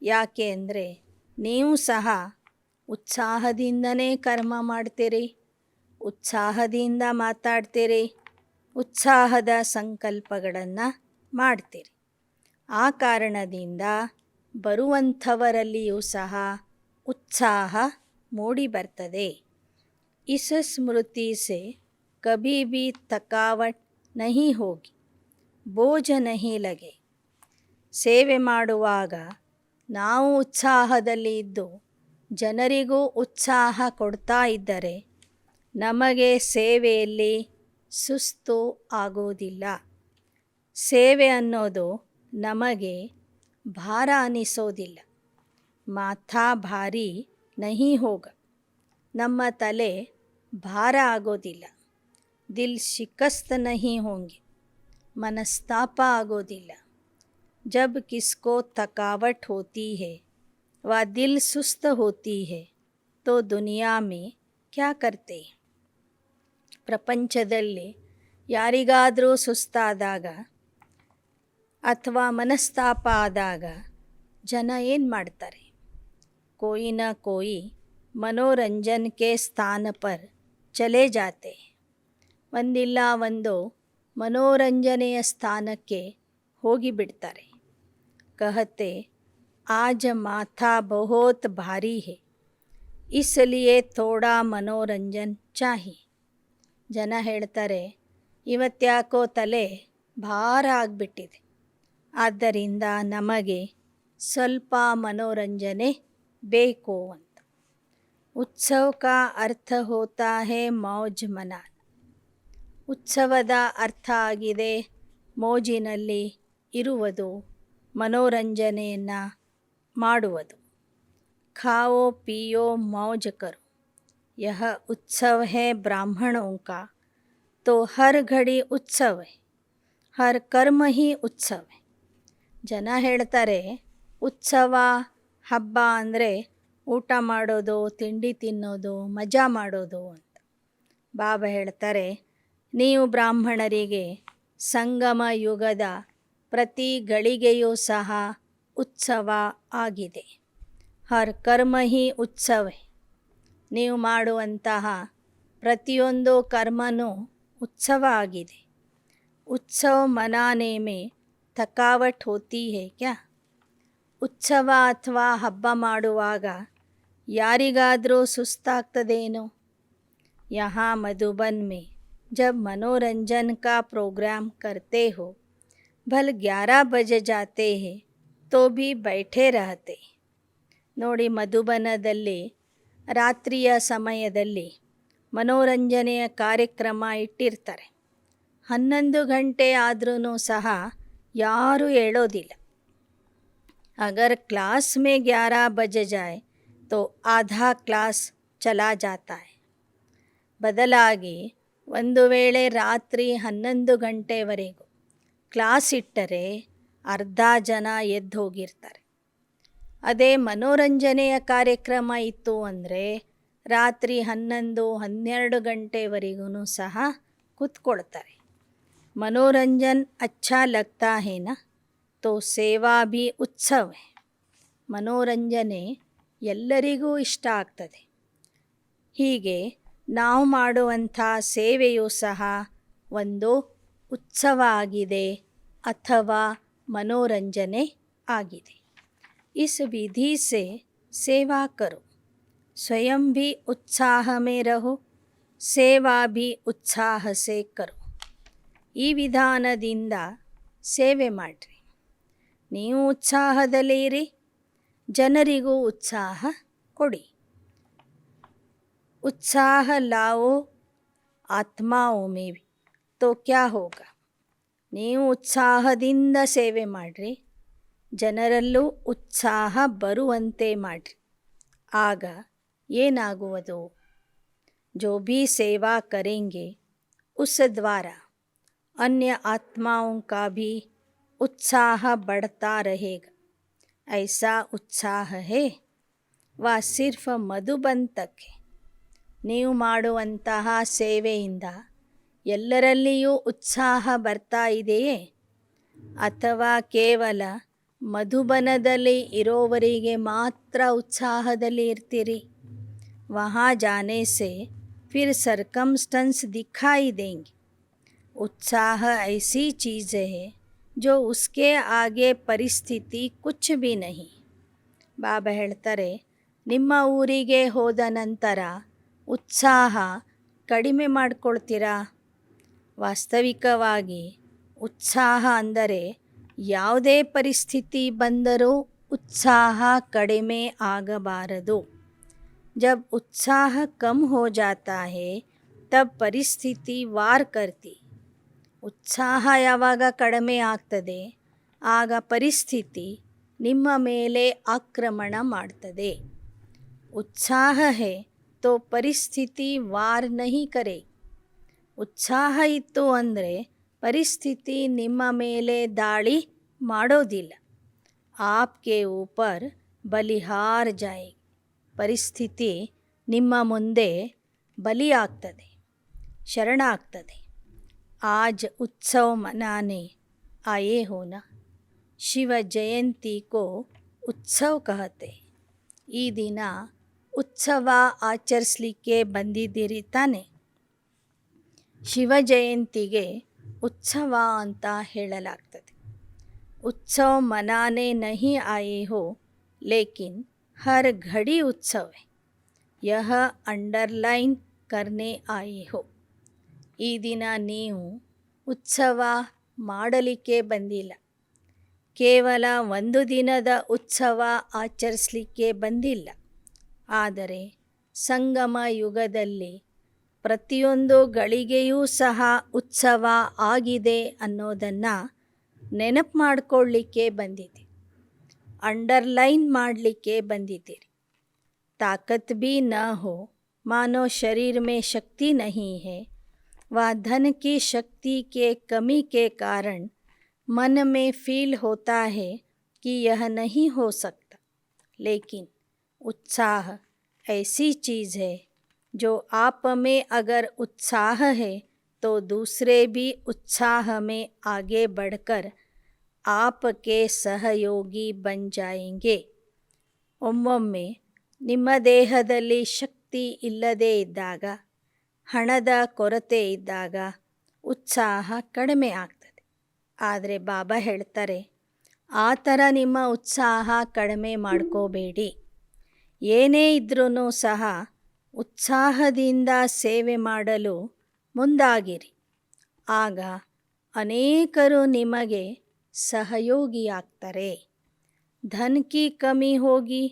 ಯಾಕೆ ಅಂದರೆ ನೀವು ಸಹ ಉತ್ಸಾಹದಿಂದನೇ ಕರ್ಮ ಮಾಡ್ತೀರಿ, ಉತ್ಸಾಹದಿಂದ ಮಾತಾಡ್ತೀರಿ, ಉತ್ಸಾಹದ ಸಂಕಲ್ಪಗಳನ್ನು ಮಾಡ್ತೀರಿ. ಆ ಕಾರಣದಿಂದ ಬರುವಂಥವರಲ್ಲಿಯೂ ಸಹ ಉತ್ಸಾಹ ಮೂಡಿ ಬರ್ತದೆ. इस स्मृति से कभी भी थकावट नहीं होगी, बोझ नहीं लगे. ಸೇವೆ ಮಾಡುವಾಗ ನಾವು ಉತ್ಸಾಹದಲ್ಲಿ ಇದ್ದು ಜನರಿಗೂ ಉತ್ಸಾಹ ಕೊಡ್ತಾ ಇದ್ದರೆ ನಮಗೆ ಸೇವೆಯಲ್ಲಿ ಸುಸ್ತು ಆಗೋದಿಲ್ಲ. ಸೇವೆ ಅನ್ನೋದು ನಮಗೆ ಭಾರ ಅನಿಸೋದಿಲ್ಲ. ಮಾಥಾ ಭಾರಿ ನಹಿ ಹೋಗ, ನಮ್ಮ ತಲೆ ಭಾರ ಆಗೋದಿಲ್ಲ. ದಿಲ್ ಶಿಕಸ್ತ್ ನಹಿ ಹೋಂಗೆ, ಮನಸ್ತಾಪ ಆಗೋದಿಲ್ಲ. जब किसको थकावट होती है व दिल सुस्त होती है तो दुनिया में क्या करते हैं? ಪ್ರಪಂಚದಲ್ಲಿ ಯಾರಿಗಾದರೂ ಸುಸ್ತಾದಾಗ ಅಥವಾ ಮನಸ್ತಾಪ ಆದಾಗ ಜನ ಏನು ಮಾಡ್ತಾರೆ? कोई न कोई मनोरंजन के स्थान पर चले जाते. ಒಂದಿಲ್ಲ ಒಂದು ಮನೋರಂಜನೆಯ ಸ್ಥಾನಕ್ಕೆ ಹೋಗಿಬಿಡ್ತಾರೆ. कहते आज माथा बहुत भारी है, इसलिए थोड़ा मनोರಂಜನ್ चाहिए. ಜನ ಹೇಳ್ತಾರೆ, ಇವತ್ತ್ಯಾಕೋ ತಲೆ ಭಾರ ಆಗಿಬಿಟ್ಟಿದೆ, ಆದ್ದರಿಂದ ನಮಗೆ ಸ್ವಲ್ಪ ಮನೋರಂಜನೆ ಬೇಕು ಅಂತ. ಉತ್ಸವ ಕಾ ಅರ್ಥ ಹೋತಾ ಹೇ ಮೌಜ್ ಮನಾನ. ಉತ್ಸವದ ಅರ್ಥ ಆಗಿದೆ ಮೋಜಿನಲ್ಲಿ ಇರುವುದು, ಮನೋರಂಜನೆಯನ್ನು ಮಾಡುವುದು. ಖಾओ पियो मौज करो, यह उत्सव है ब्राह्मणों का, तो हर घड़ी उत्सव है, हर कर्म ही उत्सव है. ಜನ ಹೇಳ್ತಾರೆ ಉತ್ಸವ ಹಬ್ಬ ಅಂದರೆ ಊಟ ಮಾಡೋದು, ತಿಂಡಿ ತಿನ್ನೋದು, ಮಜಾ ಮಾಡೋದು ಅಂತ. ಬಾಬಾ ಹೇಳ್ತಾರೆ, ನೀವು ಬ್ರಾಹ್ಮಣರಿಗೆ ಸಂಗಮ ಯುಗದ ಪ್ರತಿ ಗಳಿಗೆಯೂ ಸಹ ಉತ್ಸವ ಆಗಿದೆ. ಹರ್ ಕರ್ಮ ಹಿ ಉತ್ಸವ. ನೀವು ಮಾಡುವಂತಹ ಪ್ರತಿಯೊಂದು ಕರ್ಮನೂ ಉತ್ಸವ ಆಗಿದೆ. ಉತ್ಸವ ಮನಾನೆ ಮೇ ಥಕಾವಟ್ ಹೋತಿ ಹೇ ಕ್ಯಾ? ಉತ್ಸವ ಅಥವಾ ಹಬ್ಬ ಮಾಡುವಾಗ ಯಾರಿಗಾದರೂ ಸುಸ್ತಾಗ್ತದೇನೋ? ಯಹಾ ಮಧುಬನ್ ಮೇ जब मनोरंजन का प्रोग्राम करते हो, भल 11 बज जाते हैं तो भी बैठे रहते. ನೋಡಿ, ಮಧುಬನದಲ್ಲಿ ರಾತ್ರಿಯ ಸಮಯದಲ್ಲಿ ಮನೋರಂಜನೆಯ ಕಾರ್ಯಕ್ರಮ ಇಟ್ಟಿರ್ತಾರೆ. 11 ಗಂಟೆ ಆದ್ರೂ ಸಹ ಯಾರೂ ಹೇಳೋದಿಲ್ಲ. अगर क्लास में 11 बज जाए तो आधा क्लास चला जाता है. ಬದಲಾಗಿ ಒಂದು ವೇಳೆ ರಾತ್ರಿ 11 ಗಂಟೆವರೆಗೂ ಕ್ಲಾಸ್ ಇಟ್ಟರೆ ಅರ್ಧ ಜನ ಎದ್ದು ಹೋಗಿರ್ತಾರೆ. ಅದೇ ಮನೋರಂಜನೆಯ ಕಾರ್ಯಕ್ರಮ ಇತ್ತು ಅಂದರೆ ರಾತ್ರಿ 11-12 ಗಂಟೆವರೆಗೂ ಸಹ ಕೂತ್ಕೊಳ್ತಾರೆ. ಮನೋರಂಜನ್ ಅಚ್ಚಾ ಲಗ್ತಾ ಹೇ ನಾ, ತೋ ಸೇವಾ ಭಿ ಉತ್ಸವ ಹೈ. ಮನೋರಂಜನೆ ಎಲ್ಲರಿಗೂ ಇಷ್ಟ ಆಗ್ತದೆ. ಹೀಗೆ ನಾವು ಮಾಡುವಂಥ ಸೇವೆಯೂ ಸಹ ಒಂದು ಉತ್ಸವ ಆಗಿದೆ ಅಥವಾ मनोरंजने आಗಿದೆ. इस विधि से सेवा करो, स्वयं भी उत्साह में रहो, ಸೇವಾ भी ಉತ್ಸಾಹ से करो. ಈ ವಿಧಾನದಿಂದ ಸೇವೆ ಮಾಡಿರಿ, ನೀವು ಉತ್ಸಾಹದಲ್ಲಿರಿ, ಜನರಿಗೂ ಉತ್ಸಾಹ ಕೊಡಿ. उत्साह लाओ आत्माओं में भी तो क्या होगा. ನೀವು ಉತ್ಸಾಹದಿಂದ ಸೇವೆ ಮಾಡಿರಿ, ಜನರಲ್ಲೂ ಉತ್ಸಾಹ ಬರುವಂತೆ ಮಾಡಿರಿ, ಆಗ ಏನಾಗುವುದು. जो भी सेवा करेंगे उस द्वारा अन्य आत्माओं का भी उत्साह बढ़ता रहेगा. ऐसा उत्साह है वह सिर्फ मधुबन तक है. ನೀವು ಮಾಡುವಂತಹ ಸೇವೆಯಿಂದ ಎಲ್ಲರಲ್ಲಿಯೂ ಉತ್ಸಾಹ ಬರ್ತಾ ಇದೆಯೇ, ಅಥವಾ ಕೇವಲ ಮಧುಬನದಲ್ಲಿ ಇರೋವರಿಗೆ ಮಾತ್ರ ಉತ್ಸಾಹದಲ್ಲಿ ಇರ್ತೀರಿ. वहाँ जाने से फिर सरकमस्टेंस दिखाई देंगे. उत्साह ऐसी चीज़ है जो उसके आगे परिस्थिति कुछ भी नहीं. ಬಾಬಾ ಹೇಳ್ತಾರೆ, ನಿಮ್ಮ ಊರಿಗೆ ಹೋದ ನಂತರ ಉತ್ಸಾಹ ಕಡಿಮೆ ಮಾಡಿಕೊಳ್ತೀರಾ. ವಾಸ್ತವಿಕವಾಗಿ ಉತ್ಸಾಹ ಅಂದರೆ ಯಾವುದೇ ಪರಿಸ್ಥಿತಿ ಬಂದರೂ ಉತ್ಸಾಹ ಕಡಿಮೆ ಆಗಬಾರದು. जब उत्साह कम हो जाता है तब ಪರಿಸ್ಥಿತಿ ವಾರ್ करती. ಉತ್ಸಾಹ ಯಾವಾಗ ಕಡಿಮೆ ಆಗ್ತದೆ ಆಗ ಪರಿಸ್ಥಿತಿ ನಿಮ್ಮ ಮೇಲೆ ಆಕ್ರಮಣ ಮಾಡ್ತದೆ. ಉತ್ಸಾಹ है तो ಪರಿಸ್ಥಿತಿ ವಾರ್ नहीं करे. ಉತ್ಸಾಹ ಇತ್ತು ಅಂದರೆ ಪರಿಸ್ಥಿತಿ ನಿಮ್ಮ ಮೇಲೆ ದಾಳಿ ಮಾಡೋದಿಲ್ಲ. ಆಪ್ಕೆ ಊಪರ್ ಬಲಿಹಾರ್ ಜಾಯೇಗಿ. ಪರಿಸ್ಥಿತಿ ನಿಮ್ಮ ಮುಂದೆ ಬಲಿಯಾಗ್ತದೆ, ಶರಣಾಗ್ತದೆ. आज उत्सव मनाने आए हो ना, ಶಿವ ಜಯಂತಿ ಕೋ ಉತ್ಸವ कहते. ಈ ದಿನ ಉತ್ಸವ ಆಚರಿಸಲಿಕ್ಕೆ ಬಂದಿದ್ದೀರಿ ತಾನೆ. ಶಿವ ಜಯಂತಿಗೆ ಉತ್ಸವ ಅಂತ ಹೇಳಲಾಗ್ತದೆ. उत्सव मनाने नहीं आए हो लेकिन हर घड़ी उत्सव है, यह अंडरलाइन करने आए हो. ಈ ದಿನ ನೀವು ಉತ್ಸವ ಮಾಡಲಿಕ್ಕೆ ಬಂದಿಲ್ಲ, ಕೇವಲ ಒಂದು ದಿನದ ಉತ್ಸವ ಆಚರಿಸಲಿಕ್ಕೆ ಬಂದಿಲ್ಲ. ಆದರೆ ಸಂಗಮ ಯುಗದಲ್ಲಿ ಪ್ರತಿಯೊಂದು ಗಳಿಗೆಯೂ ಸಹ ಉತ್ಸವ ಆಗಿದೆ ಅನ್ನೋದನ್ನು ನೆನಪು ಮಾಡಿಕೊಳ್ಳಿಕ್ಕೆ ಬಂದಿದೆ, ಅಂಡರ್ಲೈನ್ ಮಾಡಲಿಕ್ಕೆ ಬಂದಿದ್ದೀರಿ. ताकत भी न हो मानो शरीर में शक्ति नहीं है, वह धन की शक्ति के कमी के कारण मन में फील होता है कि यह नहीं हो सकता. लेकिन उत्साह ऐसी चीज़ है जो आप में अगर उत्साह है तो दूसरे भी उत्साह में आगे बढ़कर आपके सहयोगी बन जाएंगे. ಒಮ್ಮೊಮ್ಮೆ ನಿಮ್ಮ ದೇಹದಲ್ಲಿ ಶಕ್ತಿ ಇಲ್ಲದೇ ಇದ್ದಾಗ, ಹಣದ ಕೊರತೆ ಇದ್ದಾಗ ಉತ್ಸಾಹ ಕಡಿಮೆ ಆಗ್ತದೆ. ಆದರೆ ಬಾಬಾ ಹೇಳ್ತಾರೆ, ಆ ಥರ ನಿಮ್ಮ ಉತ್ಸಾಹ ಕಡಿಮೆ ಮಾಡ್ಕೋಬೇಡಿ. ಏನೇ ಇದ್ರೂ ಸಹ ಉತ್ಸಾಹದಿಂದ ಸೇವೆ ಮಾಡಲು ಮುಂದಾಗಿರಿ. ಆಗ ಅನೇಕರು ನಿಮಗೆ ಸಹಯೋಗಿಯಾಗ್ತಾರೆ. धन की कमी होगी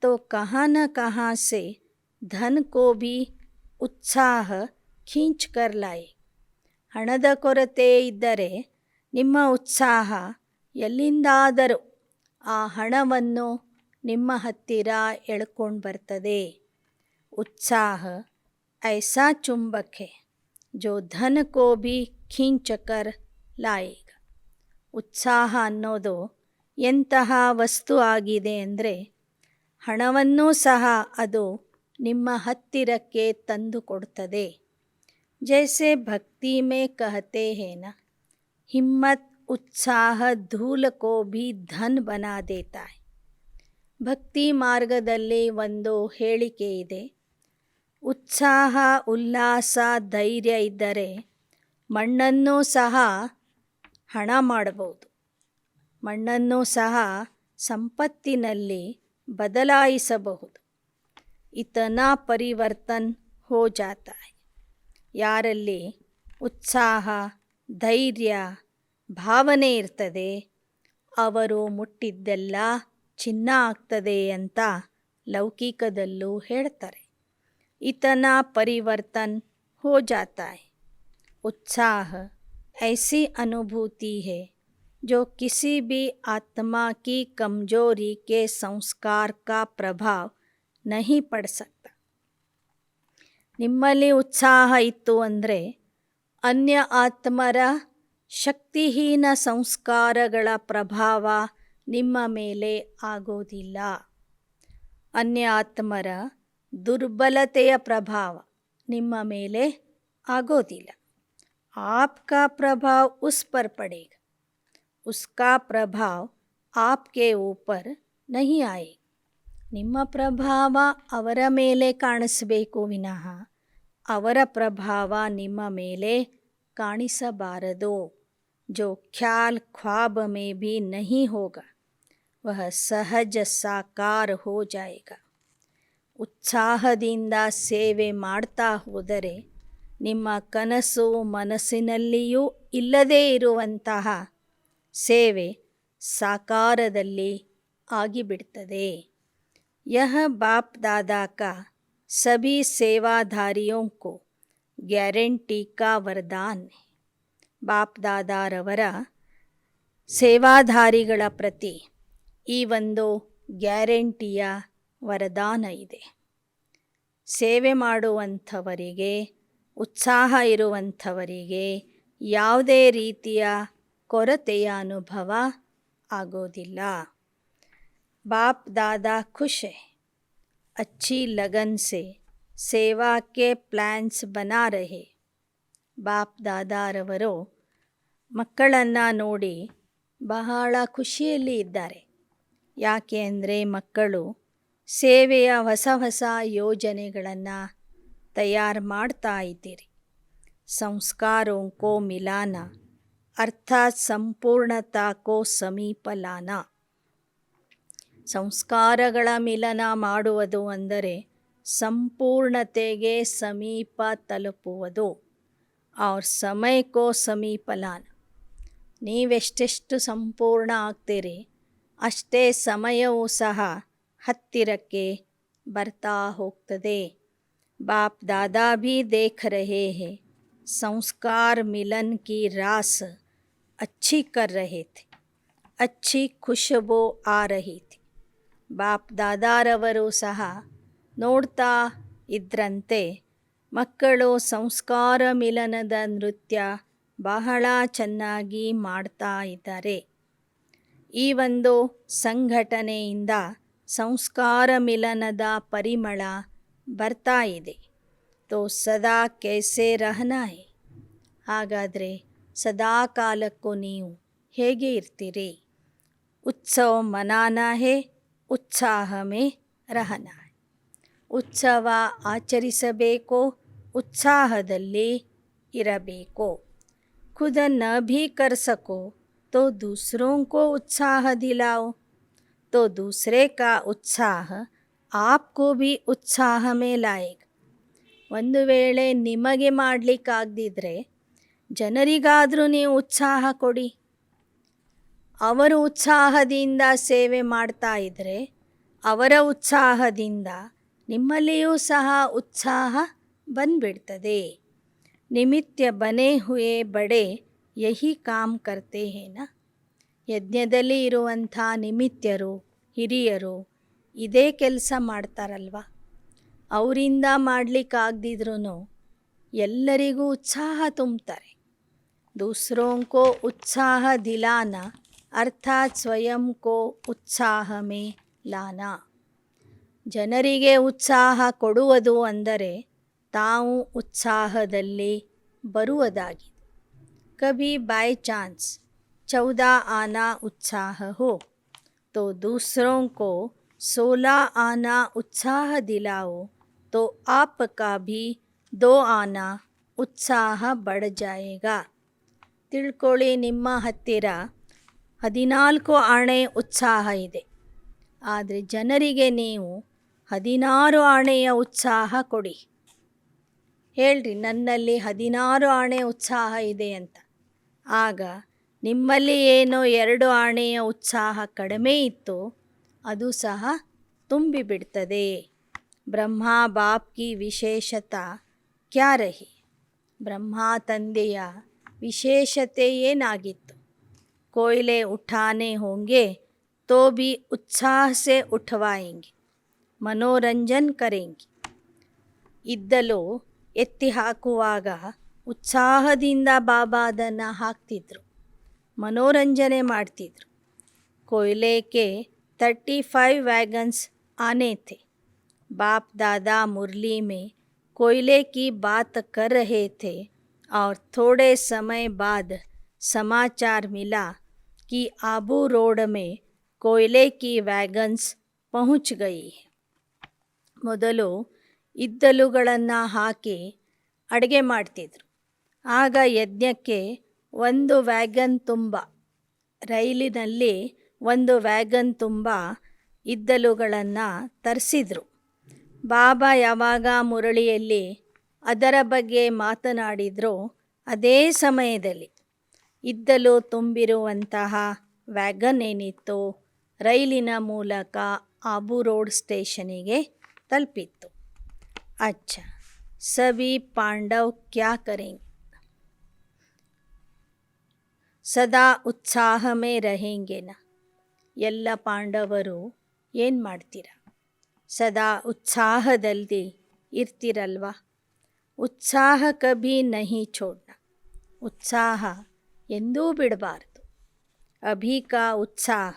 तो कहाँ न कहाँ से धन को भी उत्साह खींच कर लाए. ಹಣದ ಕೊರತೆ ಇದ್ದರೆ ನಿಮ್ಮ ಉತ್ಸಾಹ ಎಲ್ಲಿಂದಾದರೂ ಆ ಹಣವನ್ನು ನಿಮ್ಮ ಹತ್ತಿರ ಎಳ್ಕೊಂಡು ಬರ್ತದೆ. ಉತ್ಸಾಹ ಐಸಾ ಚುಂಬಕ್ ಹೈ ಜೋ ಧನ ಕೋ ಭಿ ಖೀಂಚ ಕರ್ ಲಾಯೇಗ. ಉತ್ಸಾಹ ಅನ್ನೋದು ಎಂತಹ ವಸ್ತು ಆಗಿದೆ ಅಂದರೆ ಹಣವನ್ನೂ ಸಹ ಅದು ನಿಮ್ಮ ಹತ್ತಿರಕ್ಕೆ ತಂದು ಕೊಡ್ತದೆ. ಜೈಸೆ ಭಕ್ತಿ ಮೇ ಕಹತೆ ಹೇ ನ, ಹಿಮ್ಮತ್ उत्साह धूल को भी धन बना देता है. ಭಕ್ತಿ ಮಾರ್ಗದಲ್ಲಿ ಒಂದು ಹೇಳಿಕೆ ಇದೆ. ಉತ್ಸಾಹ, ಉಲ್ಲಾಸ, ಧೈರ್ಯ ಇದ್ದರೆ ಮಣ್ಣನ್ನು ಸಹ ಹಣ ಮಾಡಬಹುದು. ಮಣ್ಣನ್ನು ಸಹ ಸಂಪತ್ತಿನಲ್ಲಿ ಬದಲಾಯಿಸಬಹುದು. ಇತನಾ ಪರಿವರ್ತನ್ ಹೋ ಜಾತಾ ಹೈ. ಯಾರಲ್ಲಿ ಉತ್ಸಾಹ, ಧೈರ್ಯ, ಭಾವನೆ ಇರ್ತದೆ ಅವರು ಮುಟ್ಟಿದ್ದೆಲ್ಲ ಚಿನ್ನ ಆಗ್ತದೆ ಅಂತ ಲೌಕಿಕದಲ್ಲೂ ಹೇಳ್ತಾರೆ. इतना परिवर्तन हो जाता है. उत्साह ऐसी अनुभूति है जो किसी भी आत्मा की कमजोरी के संस्कार का प्रभाव नहीं पड़ सकता. ನಿಮ್ಮಲ್ಲಿ ಉತ್ಸಾಹ ಇತ್ತು ಅಂದರೆ ಅನ್ಯ ಆತ್ಮರ ಶಕ್ತಿಹೀನ ಸಂಸ್ಕಾರಗಳ ಪ್ರಭಾವ ನಿಮ್ಮ ಮೇಲೆ ಆಗೋದಿಲ್ಲ. ಅನ್ಯ ಆತ್ಮರ ದುರ್ಬಲತೆಯ ಪ್ರಭಾವ ನಿಮ್ಮ ಮೇಲೆ ಆಗೋದಿಲ್ಲ. आपका प्रभाव उस पर पड़ेगा, उसका प्रभाव आपके ऊपर नहीं आएगा. ನಿಮ್ಮ ಪ್ರಭಾವ ಅವರ ಮೇಲೆ ಕಾಣಿಸಬೇಕು ವಿನಃ ಅವರ ಪ್ರಭಾವ ನಿಮ್ಮ ಮೇಲೆ ಕಾಣಿಸಬಾರದು. जो ख्याल ख्वाब में भी नहीं होगा वह सहज साकार हो जाएगा. ಉತ್ಸಾಹದಿಂದ ಸೇವೆ ಮಾಡ್ತಾ ಹೋದರೆ ನಿಮ್ಮ ಕನಸು ಮನಸ್ಸಿನಲ್ಲಿಯೂ ಇಲ್ಲದೇ ಇರುವಂತಹ ಸೇವೆ ಸಾಕಾರದಲ್ಲಿ ಆಗಿಬಿಡ್ತದೆ. यह बाप दादा का सभी सेवाधारियों को ಗ್ಯಾರಂಟಿ का वरदान है. ಬಾಪ್ ದಾದಾರವರ ಸೇವಾಧಾರಿಗಳ ಪ್ರತಿ ಈ ಒಂದು ಗ್ಯಾರಂಟಿಯ ವರದಾನ ಇದೆ. ಸೇವೆ ಮಾಡುವಂಥವರಿಗೆ, ಉತ್ಸಾಹ ಇರುವಂಥವರಿಗೆ ಯಾವುದೇ ರೀತಿಯ ಕೊರತೆಯ ಅನುಭವ ಆಗೋದಿಲ್ಲ. ಬಾಪ್ ದಾದಾ ಖುಷ್ है, अच्छी लगन से सेवा के प्लान्स बना रहे. ಬಾಪ್ ದಾದಾರವರು ಮಕ್ಕಳನ್ನು ನೋಡಿ ಬಹಳ ಖುಷಿಯಲ್ಲಿ ಇದ್ದಾರೆ. ಯಾಕೆ ಅಂದರೆ ಮಕ್ಕಳು ಸೇವೆಯ ಹೊಸ ಹೊಸ ಯೋಜನೆಗಳನ್ನು ತಯಾರು ಮಾಡ್ತಾ ಇದ್ದೀರಿ. ಸಂಸ್ಕಾರೋಂ ಕೋ ಮಿಲಾನ ಅರ್ಥಾತ್ ಸಂಪೂರ್ಣತಾ ಕೋ ಸಮೀಪ ಲಾನ. ಸಂಸ್ಕಾರಗಳ ಮಿಲನ ಮಾಡುವುದು ಅಂದರೆ ಸಂಪೂರ್ಣತೆಗೆ ಸಮೀಪ ತಲುಪುವುದು. ಅವ್ರ ಸಮಯಕ್ಕೋ ಸಮೀಪ ಲಾನ. ನೀವೆಷ್ಟೆಷ್ಟು ಸಂಪೂರ್ಣ ಆಗ್ತೀರಿ ಅಷ್ಟೇ ಸಮಯವೂ ಸಹ ಹತ್ತಿರಕ್ಕೆ ಬರ್ತಾ ಹೋಗ್ತದೆ. ಬಾಪ್ ದಾದಾ भी देख रहे हैं, संस्कार मिलन की रास अच्छी कर रहे थे, अच्छी खुशबू आ रही थी. ಬಾಪ್ ದಾದಾರವರು ಸಹ ನೋಡ್ತಾ ಇದ್ರಂತೆ ಮಕ್ಕಳು ಸಂಸ್ಕಾರ ಮಿಲನದ ನೃತ್ಯ ಬಹಳ ಚೆನ್ನಾಗಿ ಮಾಡ್ತಾ ಇದ್ದಾರೆ. ಈ ಒಂದು ಸಂಘಟನೆಯಿಂದ ಸಂಸ್ಕಾರ ಮಿಲನದ ಪರಿಮಳ ಬರ್ತಾ ಇದೆ. ತೋ ಸದಾ ಕೈಸೆ ರಹನಾ ಹೈ. ಹಾಗಾದರೆ ಸದಾ ಕಾಲಕ್ಕೂ ನೀವು ಹೇಗೆ ಇರ್ತೀರಿ? ಉತ್ಸವ ಮನಾನಾ ಹೇ, ಉತ್ಸಾಹ ಮೇ ರಹನಾ ಹೈ. ಉತ್ಸವ ಆಚರಿಸಬೇಕು, ಉತ್ಸಾಹದಲ್ಲಿ ಇರಬೇಕು. खुद न भी कर सको तो दूसरों को उत्साह दिलाओ, तो दूसरे का उत्साह आपको भी उत्साह में लाएगा. ಒಂದು ವೇಳೆ ನಿಮಗೆ ಮಾಡಲಿಕ್ಕಾಗದಿದ್ದರೆ ಜನರಿಗಾದರೂ ನೀವು ಉತ್ಸಾಹ ಕೊಡಿ. ಅವರು ಉತ್ಸಾಹದಿಂದ ಸೇವೆ ಮಾಡ್ತಾ ಇದ್ದರೆ ಅವರ ಉತ್ಸಾಹದಿಂದ ನಿಮ್ಮಲ್ಲಿಯೂ ಸಹ ಉತ್ಸಾಹ ಬಂದ್ಬಿಡ್ತದೆ. ನಿಮಿತ್ಯ ಬನೆ ಹುಯೇ ಬಡೆ ಯಹಿ ಕಾಮ್ ಕರ್ತೆ ಹೇನ. ಯಜ್ಞದಲ್ಲಿ ಇರುವಂಥ ನಿಮಿತ್ಯರು, ಹಿರಿಯರು ಇದೇ ಕೆಲಸ ಮಾಡ್ತಾರಲ್ವ. ಅವರಿಂದ ಮಾಡಲಿಕ್ಕಾಗದಿದ್ರೂ ಎಲ್ಲರಿಗೂ ಉತ್ಸಾಹ ತುಂಬ್ತಾರೆ. दूसरों को उत्साह दिलाना अर्थात स्वयं को उत्साह में लाना. ಜನರಿಗೆ ಉತ್ಸಾಹ ಕೊಡುವುದು ಅಂದರೆ ತಾವು ಉತ್ಸಾಹದಲ್ಲಿ ಬರುವುದಾಗಿದೆ. ಕಭಿ ಬೈ ಚಾನ್ಸ್ 14 आना उत्साह हो तो दूसरों को 16 आना उत्साह दिलाओ तो आपका भी 2 आना ಉತ್ಸಾಹ ಬಢ ಜಾಯೇಗಾ. ತಿಳ್ಕೊಳ್ಳಿ, ನಿಮ್ಮ ಹತ್ತಿರ 14 ಆಣೆ ಉತ್ಸಾಹ ಇದೆ, ಆದರೆ ಜನರಿಗೆ ನೀವು 16 ಆಣೆಯ ಉತ್ಸಾಹ ಕೊಡಿ. ಹೇಳ್ರಿ, ನನ್ನಲ್ಲಿ 16 ಆಣೆ ಉತ್ಸಾಹ ಇದೆ ಅಂತ. ಆಗ ನಿಮ್ಮಲ್ಲಿ ಏನೋ 2 ಆಣೆಯ ಉತ್ಸಾಹ ಕಡಿಮೆ ಇತ್ತು, ಅದು ಸಹ ತುಂಬಿಬಿಡ್ತದೆ. ಬ್ರಹ್ಮ ಬಾಪ್ ಕಿ ವಿಶೇಷತಾ ಕ್ಯಾ ರಹಿ? ಬ್ರಹ್ಮ ತಂದೆಯ ವಿಶೇಷತೆ ಏನಾಗಿತ್ತು? ಕೊಯ್ಲೆ ಉಠಾನೆ ಹೋಂಗೆ ತೋ ಭಿ ಉತ್ಸಾಹ ಸೆ ಉಠವಾಯೆಂಗೆ, ಮನೋರಂಜನ್ ಕರೆಂಗೆ. ಇದ್ದಲು ಎತ್ತಿ ಹಾಕುವಾಗ ಉತ್ಸಾಹದಿಂದ ಬಾಬಾ ಅದನ್ನು ಹಾಕ್ತಿದ್ರು, ಮನೋರಂಜನೆ ಮಾಡ್ತಿದ್ರು. कोयले के 35 वैगन्स आने थे. बाप दादा मुरली में कोयले की बात कर रहे थे और थोड़े समय बाद समाचार मिला कि आबू रोड में कोयले की वैगन्स पहुंच गई है. ಮೊದಲು ಇದ್ದಲುಗಳನ್ನು ಹಾಕಿ ಅಡುಗೆ ಮಾಡ್ತಿದ್ರು. ಆಗ ಯಜ್ಞಕ್ಕೆ 1 ವ್ಯಾಗನ್ ತುಂಬ, ರೈಲಿನಲ್ಲಿ 1 ವ್ಯಾಗನ್ ತುಂಬ ಇದ್ದಲುಗಳನ್ನು ತರಿಸಿದ್ರು. ಬಾಬಾ ಯಾವಾಗ ಮುರಳಿಯಲ್ಲಿ ಅದರ ಬಗ್ಗೆ ಮಾತನಾಡಿದ್ರೋ ಅದೇ ಸಮಯದಲ್ಲಿ ಇದ್ದಲು ತುಂಬಿರುವಂತಹ ವ್ಯಾಗನ್ ಏನಿತ್ತು, ರೈಲಿನ ಮೂಲಕ ಆಬೂ ರೋಡ್ ಸ್ಟೇಷನಿಗೆ ತಲುಪಿತ್ತು. ಅಚ್ಚ, ಸಭಿ ಪಾಂಡವ್ ಕ್ಯಾ ಕರೆಂಗೆ? ಸದಾ ಉತ್ಸಾಹ ಮೇ रहेंगे ನಾ? ಎಲ್ಲ ಪಾಂಡವರು ಏನು ಮಾಡ್ತೀರಾ? ಸದಾ ಉತ್ಸಾಹದಲ್ಲಿ ಇರ್ತಿರಲ್ವಾ? ಉತ್ಸಾಹ ಕಭಿ ನಹಿ ಛೋಡ್ನ, ಉತ್ಸಾಹ ಎಂದೂ ಬಿಡಬಾರ್ದು. ಅಭಿ ಕಾ ಉತ್ಸಾಹ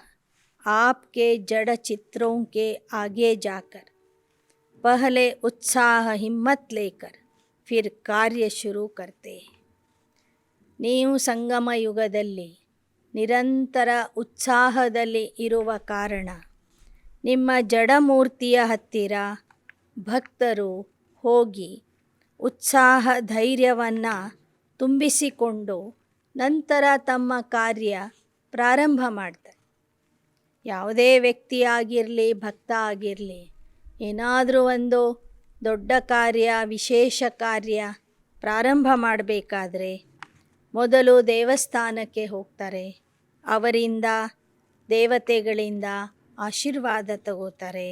आपके जड़ चित्रों के आगे जाकर पहले उत्साह हिम्मत लेकर फिर कार्य शुरू करते हैं. ನೀವು ಸಂಗಮ ಯುಗದಲ್ಲಿ ನಿರಂತರ ಉತ್ಸಾಹದಲ್ಲಿ ಇರುವ ಕಾರಣ ನಿಮ್ಮ ಜಡಮೂರ್ತಿಯ ಹತ್ತಿರ ಭಕ್ತರು ಹೋಗಿ ಉತ್ಸಾಹ ಧೈರ್ಯವನ್ನು ತುಂಬಿಸಿಕೊಂಡು ನಂತರ ತಮ್ಮ ಕಾರ್ಯ ಪ್ರಾರಂಭ ಮಾಡ್ತಾರೆ. ಯಾವುದೇ ವ್ಯಕ್ತಿಯಾಗಿರಲಿ, ಭಕ್ತ ಆಗಿರಲಿ, ಏನಾದರೂ ಒಂದು ದೊಡ್ಡ ಕಾರ್ಯ, ವಿಶೇಷ ಕಾರ್ಯ ಪ್ರಾರಂಭ ಮಾಡಬೇಕಾದ್ರೆ ಮೊದಲು ದೇವಸ್ಥಾನಕ್ಕೆ ಹೋಗ್ತಾರೆ, ಅವರಿಂದ ದೇವತೆಗಳಿಂದ ಆಶೀರ್ವಾದ ತಗೋತಾರೆ,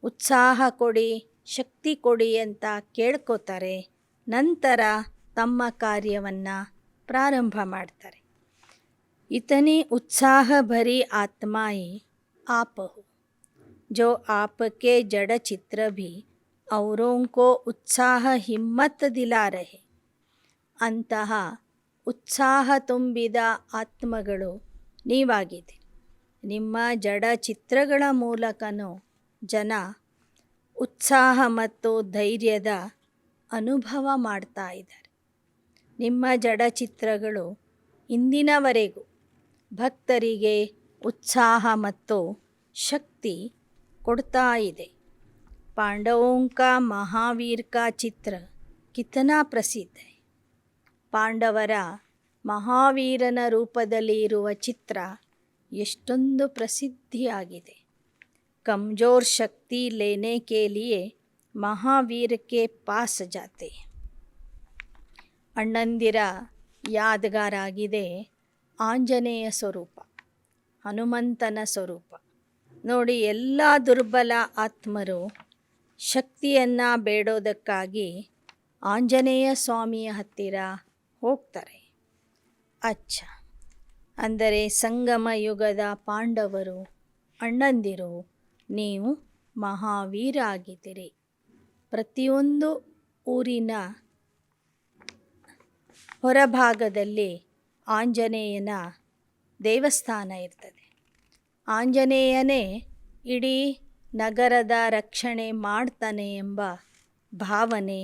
ಉತ್ಸಾಹ ಕೊಡಿ, ಶಕ್ತಿ ಕೊಡಿ ಅಂತ ಕೇಳ್ಕೋತಾರೆ. ನಂತರ ತಮ್ಮ ಕಾರ್ಯವನ್ನು ಪ್ರಾರಂಭ ಮಾಡ್ತಾರೆ. इतनी उत्साह भरी आत्माएं आप हो जो आपके जड़ चित्र भी औरों को उत्साह हिम्मत दिला रहे. ಅಂತಹ ಉತ್ಸಾಹ ತುಂಬಿದ ಆತ್ಮಗಳು ನೀವಾಗಿದ್ದೀರಿ. ನಿಮ್ಮ ಜಡ ಚಿತ್ರಗಳ ಮೂಲಕನೂ ಜನ ಉತ್ಸಾಹ ಮತ್ತು ಧೈರ್ಯದ ಅನುಭವ ಮಾಡ್ತಾ ಇದ್ದಾರೆ. ನಿಮ್ಮ ಜಡ ಚಿತ್ರಗಳು ಇಂದಿನವರೆಗೂ ಭಕ್ತರಿಗೆ ಉತ್ಸಾಹ ಮತ್ತು ಶಕ್ತಿ ಕೊಡ್ತಾ ಇದೆ. ಪಾಂಡವೋं का महावीर का चित्र कितना प्रसिद्ध है. ಪಾಂಡವರ ಮಹಾವೀರನ ರೂಪದಲ್ಲಿ ಇರುವ ಚಿತ್ರ ಎಷ್ಟೊಂದು ಪ್ರಸಿದ್ಧಿಯಾಗಿದೆ. ಕಮ್ಜೋರ್ ಶಕ್ತಿ ಲೇನೆ ಕೆ ಲಿಯೆ ಮಹಾವೀರ್ ಕೆ ಪಾಸ್ ಜಾತೆ. ಅಣ್ಣಂದಿರ ಯಾದಗಾರಾಗಿದೆ ಆಂಜನೇಯ ಸ್ವರೂಪ, ಹನುಮಂತನ ಸ್ವರೂಪ. ನೋಡಿ, ಎಲ್ಲ ದುರ್ಬಲ ಆತ್ಮರು ಶಕ್ತಿಯನ್ನು ಬೇಡೋದಕ್ಕಾಗಿ ಆಂಜನೇಯ ಸ್ವಾಮಿಯ ಹತ್ತಿರ ಹೋಗ್ತಾರೆ. ಅಚ್ಚ, ಅಂದರೆ ಸಂಗಮ ಯುಗದ ಪಾಂಡವರು ಅಣ್ಣಂದಿರು, ನೀವು ಮಹಾವೀರ ಆಗಿದ್ದೀರಿ. ಪ್ರತಿಯೊಂದು ಊರಿನ ಹೊರಭಾಗದಲ್ಲಿ ಆಂಜನೇಯನ ದೇವಸ್ಥಾನ ಇರ್ತದೆ. ಆಂಜನೇಯನೇ ಇಡೀ ನಗರದ ರಕ್ಷಣೆ ಮಾಡ್ತಾನೆ ಎಂಬ ಭಾವನೆ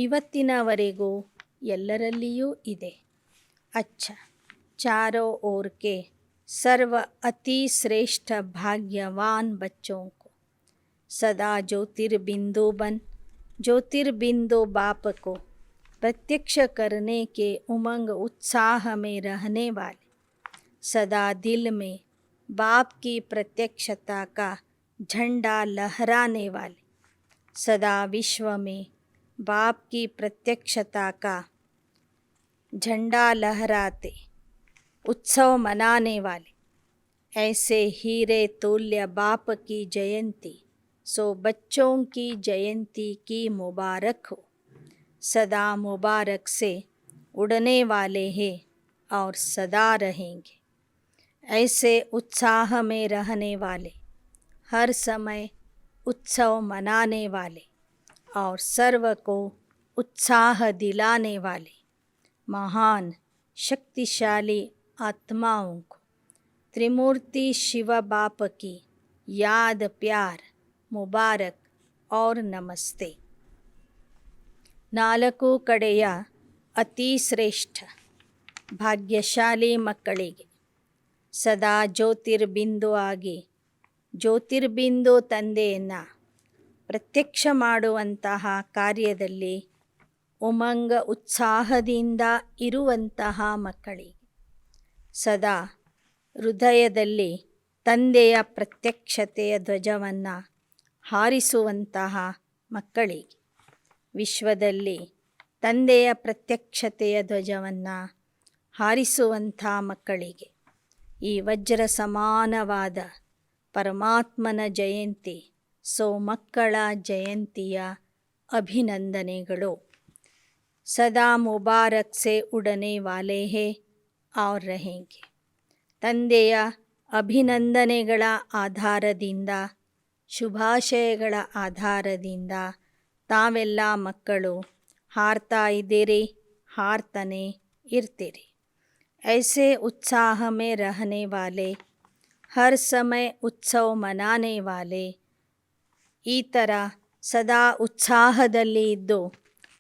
ಇವತ್ತಿನವರೆಗೂ ಎಲ್ಲರಲ್ಲಿಯೂ ಇದೆ. ಅಚ್ಚ, ಚಾರೋ ಓರ್ ಕೆ ಸರ್ವ ಅತಿ ಶ್ರೇಷ್ಠ ಭಾಗ್ಯವಾನ್ ಬಚ್ಚೋಂ ಕೋ सदा ज्योतिर्बिंदु बन ज्योतिर्बिंदु बाप को प्रत्यक्ष करने के उमंग उत्साह में रहने वाले, सदा दिल में बाप की प्रत्यक्षता का झंडा लहराने वाले, सदा विश्व में बाप की प्रत्यक्षता का झंडा लहराते उत्सव मनाने वाले, ऐसे हीरे तुल्य बाप की जयंती सो बच्चों की जयंती की मुबारक हो। सदा मुबारक से उड़ने वाले हैं और सदा रहेंगे। ऐसे उत्साह में रहने वाले, हर समय उत्सव मनाने वाले और सर्व को उत्साह दिलाने वाले महान शक्तिशाली आत्माओं को त्रिमूर्ति शिव बाप की याद, प्यार, मुबारक और नमस्ते। ನಾಲ್ಕು ಕಡೆಯ ಅತಿ ಶ್ರೇಷ್ಠ ಭಾಗ್ಯಶಾಲಿ ಮಕ್ಕಳಿಗೆ ಸದಾ ಜ್ಯೋತಿರ್ಬಿಂದು ಆಗಿ ಜ್ಯೋತಿರ್ಬಿಂದು ತಂದೆಯನ್ನು ಪ್ರತ್ಯಕ್ಷ ಮಾಡುವಂತಹ ಕಾರ್ಯದಲ್ಲಿ ಉಮಂಗ ಉತ್ಸಾಹದಿಂದ ಇರುವಂತಹ ಮಕ್ಕಳಿಗೆ, ಸದಾ ಹೃದಯದಲ್ಲಿ ತಂದೆಯ ಪ್ರತ್ಯಕ್ಷತೆಯ ಧ್ವಜವನ್ನು ಹಾರಿಸುವಂತಹ ಮಕ್ಕಳಿಗೆ, ವಿಶ್ವದಲ್ಲಿ ತಂದೆಯ ಪ್ರತ್ಯಕ್ಷತೆಯ ಧ್ವಜವನ್ನು ಹಾರಿಸುವಂಥ ಮಕ್ಕಳಿಗೆ ಈ ವಜ್ರ ಸಮಾನವಾದ ಪರಮಾತ್ಮನ ಜಯಂತಿ ಸೋ ಮಕ್ಕಳ ಜಯಂತಿಯ ಅಭಿನಂದನೆಗಳು। ಸದಾ ಮುಬಾರಕ್ ಸೆ ಉಡನೆ ವಾಲೆ ಹೇ ಔರ್ रहेंगे। ತಂದೆಯ ಅಭಿನಂದನೆಗಳ ಆಧಾರದಿಂದ, ಶುಭಾಶಯಗಳ ಆಧಾರದಿಂದ ತಾವೆಲ್ಲ ಮಕ್ಕಳು ಹಾರ್ತಾ ಇದ್ದೀರಿ, ಹಾರ್ತಾನೆ ಇರ್ತೀರಿ। ऐसे उत्साह में रहने वाले, हर समय उत्सव मनाने वाले, ಈ ಥರ ಸದಾ ಉತ್ಸಾಹದಲ್ಲಿ ಇದ್ದು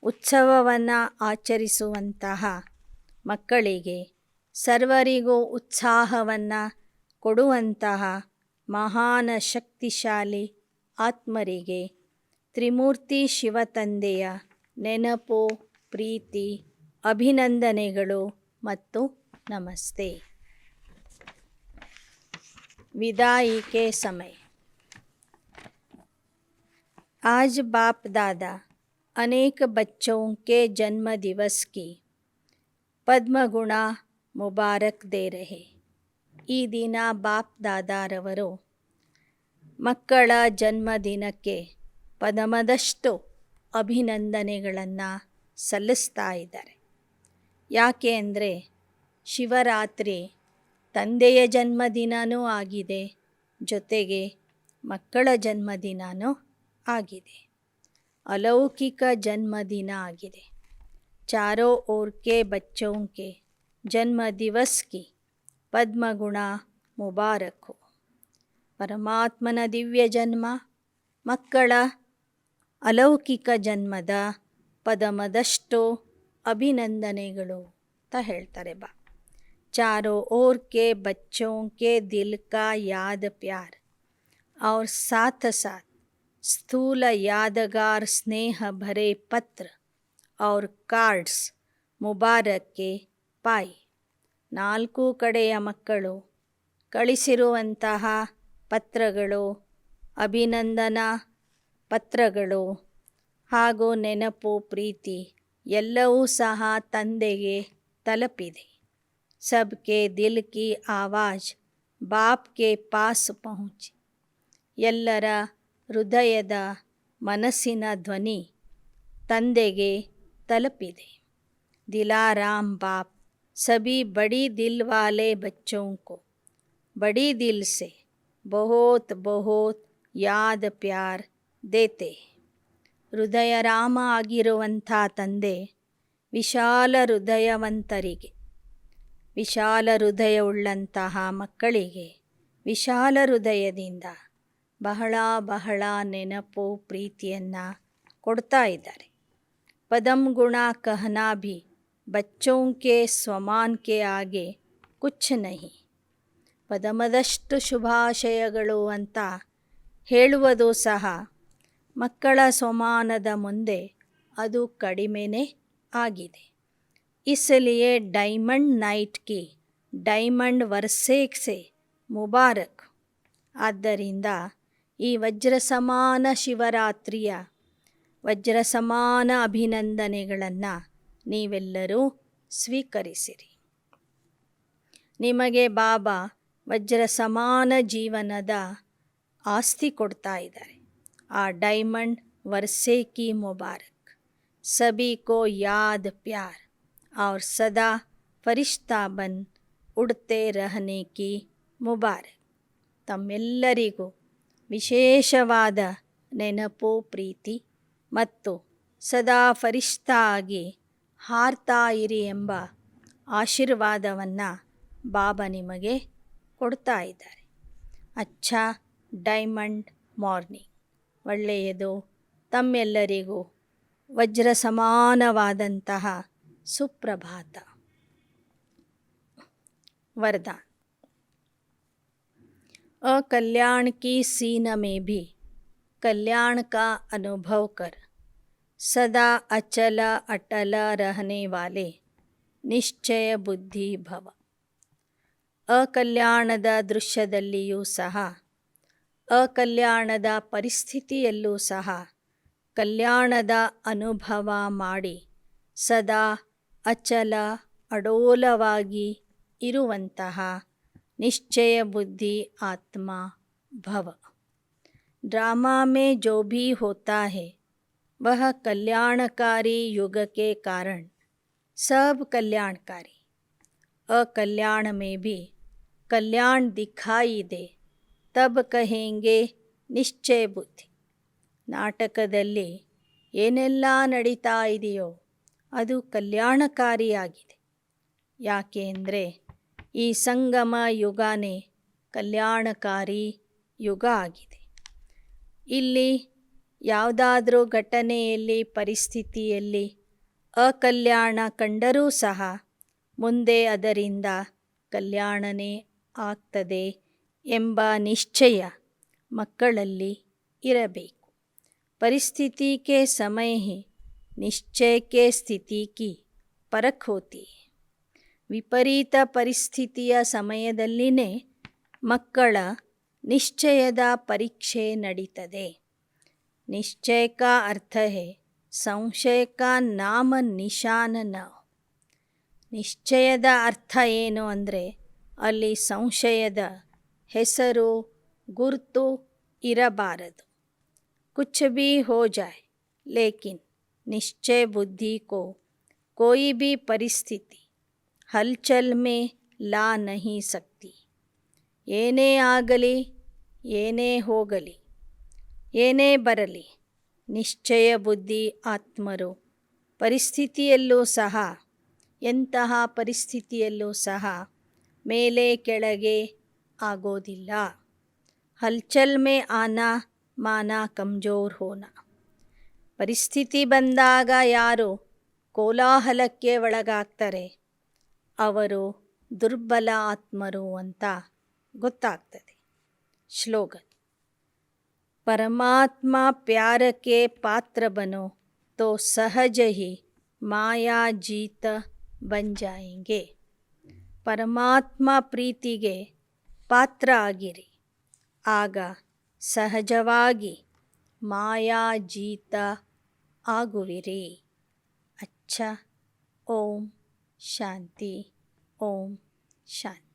ಉತ್ಸವವನ್ನು ಆಚರಿಸುವಂತಹ ಮಕ್ಕಳಿಗೆ, ಸರ್ವರಿಗೂ ಉತ್ಸಾಹವನ್ನು ಕೊಡುವಂತಹ ಮಹಾನ್ ಶಕ್ತಿಶಾಲಿ ಆತ್ಮರಿಗೆ ತ್ರಿಮೂರ್ತಿ ಶಿವ ತಂದೆಯ ನೆನಪು, ಪ್ರೀತಿ, ಅಭಿನಂದನೆಗಳು ಮತ್ತು ನಮಸ್ತೆ। विदाई के समय। आज बाप दादा अनेक बच्चों के जन्म दिवस की ಪದ್ಮಗುಣ ಮುಬಾರಕ್ ದೇ ರಹೆ। ಈ ದಿನ ಬಾಪ್ ದಾದಾರವರು ಮಕ್ಕಳ ಜನ್ಮದಿನಕ್ಕೆ ಪದಮದಷ್ಟು ಅಭಿನಂದನೆಗಳನ್ನು ಸಲ್ಲಿಸ್ತಾ ಇದ್ದಾರೆ। ಯಾಕೆ ಅಂದರೆ ಶಿವರಾತ್ರಿ ತಂದೆಯ ಜನ್ಮದಿನವೂ ಆಗಿದೆ, ಜೊತೆಗೆ ಮಕ್ಕಳ ಜನ್ಮದಿನವೂ ಆಗಿದೆ, ಅಲೌಕಿಕ ಜನ್ಮದಿನ ಆಗಿದೆ। चारों ओर के बच्चों के जन्म दिवस की ಪದ್ಮಗುಣ ಮುಬಾರಕ್ ಹೋ। ಪರಮಾತ್ಮನ ದಿವ್ಯ ಜನ್ಮ, ಮಕ್ಕಳ ಅಲೌಕಿಕ ಜನ್ಮದ ಪದಮದಷ್ಟು ಅಭಿನಂದನೆಗಳು ಅಂತ ಹೇಳ್ತಾರೆ ಬಾ। चारों ओर के बच्चों के दिल का याद, प्यार और साथ साथ स्थूल यादगार स्नेह भरे पत्र और ಕಾರ್ಡ್ಸ್ ಮುಬಾರಕ್ಕೆ ಪಾಯಿ। ನಾಲ್ಕು ಕಡೆಯ ಮಕ್ಕಳು ಕಳಿಸಿರುವಂತಹ ಪತ್ರಗಳು, ಅಭಿನಂದನಾ ಪತ್ರಗಳು ಹಾಗೂ ನೆನಪು, ಪ್ರೀತಿ ಎಲ್ಲವೂ ಸಹ ತಂದೆಗೆ ತಲುಪಿದೆ। ಸಬ್ಕೆ ದಿಲ್ ಕಿ ಆವಾಜ್ ಬಾಪ್ ಕೆ ಪಾಸ್ ಪಹುಂಚಿ। ಎಲ್ಲರ ಹೃದಯದ ಮನಸ್ಸಿನ ಧ್ವನಿ ತಂದೆಗೆ तलपिदे। दिलाराम बाप सभी बड़ी दिल वाले बच्चों को बड़ी दिल से बहुत बहुत याद, प्यार देते। ಹೃದಯರಾಮ ಆಗಿರುವಂಥ ತಂದೆ ವಿಶಾಲ ಹೃದಯವಂತರಿಗೆ, ವಿಶಾಲ ಹೃದಯವುಳ್ಳಂತಹ ಮಕ್ಕಳಿಗೆ ವಿಶಾಲ ಹೃದಯದಿಂದ ಬಹಳ ಬಹಳ ನೆನಪು, ಪ್ರೀತಿಯನ್ನು ಕೊಡ್ತಾ ಇದ್ದಾರೆ। पदम गुणा कहना भी बच्चों के स्वमान के आगे कुछ नहीं। ಪದಮದಷ್ಟು ಶುಭಾಶಯಗಳು ಅಂತ ಹೇಳುವುದು ಸಹ ಮಕ್ಕಳ ಸಮಾನದ ಮುಂದೆ ಅದು ಕಡಿಮೆನೇ ಆಗಿದೆ. इसलिए डायमंड नाइट की ಡೈಮಂಡ್ ವರ್ಷೇಕ್ಸೆ ಮುಬಾರಕ್. ಆದ್ದರಿಂದ ಈ ವಜ್ರ ಸಮಾನ ಶಿವರಾತ್ರಿಯ ವಜ್ರ ಸಮಾನ ಅಭಿನಂದನೆಗಳನ್ನು ನೀವೆಲ್ಲರೂ ಸ್ವೀಕರಿಸಿರಿ. ನಿಮಗೆ ಬಾಬಾ ವಜ್ರ ಸಮಾನ ಜೀವನದ ಆಸ್ತಿ ಕೊಡ್ತಾ ಇದ್ದಾರೆ. ಆ ಡೈಮಂಡ್ ವರ್ಷೆ ಕಿ ಮುಬಾರಕ್. ಸಭಿ ಕೋ ಯಾದ್ ಪ್ಯಾರ್ और सदा ಫರಿಷ್ಠಾ ಬನ್ ಉಡ್ತೆ ರಹನೆ ಕಿ ಮುಬಾರಕ್. ತಮ್ಮೆಲ್ಲರಿಗೂ ವಿಶೇಷವಾದ ನೆನಪು, ಪ್ರೀತಿ ಮತ್ತು ಸದಾ ಫರಿಷ್ಠಾ ಆಗಿ ಹಾರ್ತಾ ಇರಿ ಎಂಬ ಆಶೀರ್ವಾದವನ್ನು ಬಾಬಾ ನಿಮಗೆ ಕೊಡ್ತಾ ಇದ್ದಾರೆ. ಅಚ್ಚಾ ಡೈಮಂಡ್ ಮಾರ್ನಿಂಗ್. ಒಳ್ಳೆಯದು. ತಮ್ಮೆಲ್ಲರಿಗೂ ವಜ್ರ ಸಮಾನವಾದಂತಹ ಸುಪ್ರಭಾತ. वरदान. अकल्याण की सीन में भी कल्याण का अनुभव कर सदा अचल अटल रहने वाले ನಿಶ್ಚಯ ಬುದ್ಧಿ ಭವ. ಅಕಲ್ಯಾಣದ ದೃಶ್ಯದಲ್ಲಿಯೂ ಸಹ, ಅಕಲ್ಯಾಣದ ಪರಿಸ್ಥಿತಿಯಲ್ಲೂ ಸಹ ಕಲ್ಯಾಣದ ಅನುಭವ ಮಾಡಿ ಸದಾ ಅಚಲ ಅಡೋಲವಾಗಿ ಇರುವಂತಹ निश्चय बुद्धि आत्मा भव. ड्रामा में जो भी होता है वह कल्याणकारी युग के कारण सब कल्याणकारी. अकल्याण में भी कल्याण दिखाई दे तब कहेंगे निश्चय बुद्धि. ನಾಟಕದಲ್ಲಿ ಏನೆಲ್ಲ ನಡೀತಾ ಇದೆಯೋ ಅದು ಕಲ್ಯಾಣಕಾರಿಯಾಗಿದೆ. ಯಾಕೆ ಅಂದರೆ ಈ ಸಂಗಮ ಯುಗನೇ ಕಲ್ಯಾಣಕಾರಿ ಯುಗ ಆಗಿದೆ. ಇಲ್ಲಿ ಯಾವುದಾದ್ರೂ ಘಟನೆಯಲ್ಲಿ, ಪರಿಸ್ಥಿತಿಯಲ್ಲಿ ಅಕಲ್ಯಾಣ ಕಂಡರೂ ಸಹ ಮುಂದೆ ಅದರಿಂದ ಕಲ್ಯಾಣನೇ ಆಗ್ತದೆ ಎಂಬ ನಿಶ್ಚಯ ಮಕ್ಕಳಲ್ಲಿ ಇರಬೇಕು. ಪರಿಸ್ಥಿತಿ के समय ही निश्चय के स्थिति की परख होती है. ವಿಪರೀತ ಪರಿಸ್ಥಿತಿಯ ಸಮಯದಲ್ಲಿನೇ ಮಕ್ಕಳ ನಿಶ್ಚಯದ ಪರೀಕ್ಷೆ ನಡೀತದೆ. ನಿಶ್ಚಯ ಕಾ ಅರ್ಥ ಹೈ ಸಂಶಯ ಕಾ ನಾಮ ನಿಶಾನ ನ. ನಿಶ್ಚಯದ ಅರ್ಥ ಏನು ಅಂದರೆ ಅಲ್ಲಿ ಸಂಶಯದ ಹೆಸರು, ಗುರುತು ಇರಬಾರದು. कुछ भी हो जाए लेकिन निश्चय बुद्धि को कोई भी परिस्थिति हलचल में ला नहीं सकती. ಏನೇ ಆಗಲಿ, ಏನೇ ಹೋಗಲಿ, ಏನೇ ಬರಲಿ, ನಿಶ್ಚಯ ಬುದ್ಧಿ ಆತ್ಮರು ಪರಿಸ್ಥಿತಿಯಲ್ಲೂ ಸಹ, ಎಂತಹ ಪರಿಸ್ಥಿತಿಯಲ್ಲೂ ಸಹ ಮೇಲೆ ಕೆಳಗೆ ಆಗೋದಿಲ್ಲ. ಹಲ್ಚಲ್ ಮೇ ಆನಾ ಮಾನಾ ಕಮ್ಜೋರ್ ಹೋನಾ. ಪರಿಸ್ಥಿತಿ ಬಂದಾಗ ಯಾರು ಕೋಲಾಹಲಕ್ಕೆ ಒಳಗಾಗ್ತಾರೆ ಅವರು ದುರ್ಬಲ ಆತ್ಮರು ಅಂತ ಗೊತ್ತಾಗ್ತದೆ. ಶ್ಲೋಗನ್. ಪರಮಾತ್ಮ ಪ್ಯಾರಕ್ಕೆ ಪಾತ್ರ ಬನೋ ತೋ ಸಹಜ ಹಿ ಮಾಯಾ ಜೀತ ಬನ್ ಜಾಯೆಂಗೆ. ಪರಮಾತ್ಮ ಪ್ರೀತಿಗೆ ಪಾತ್ರ ಆಗಿರಿ, ಆಗ ಸಹಜವಾಗಿ ಮಾಯಾ ಜೀತ ಆಗುವಿರಿ. ಅಚ್ಚ. ಓಂ ಶಾಂತಿ. ಓಂ ಶಾಂತಿ.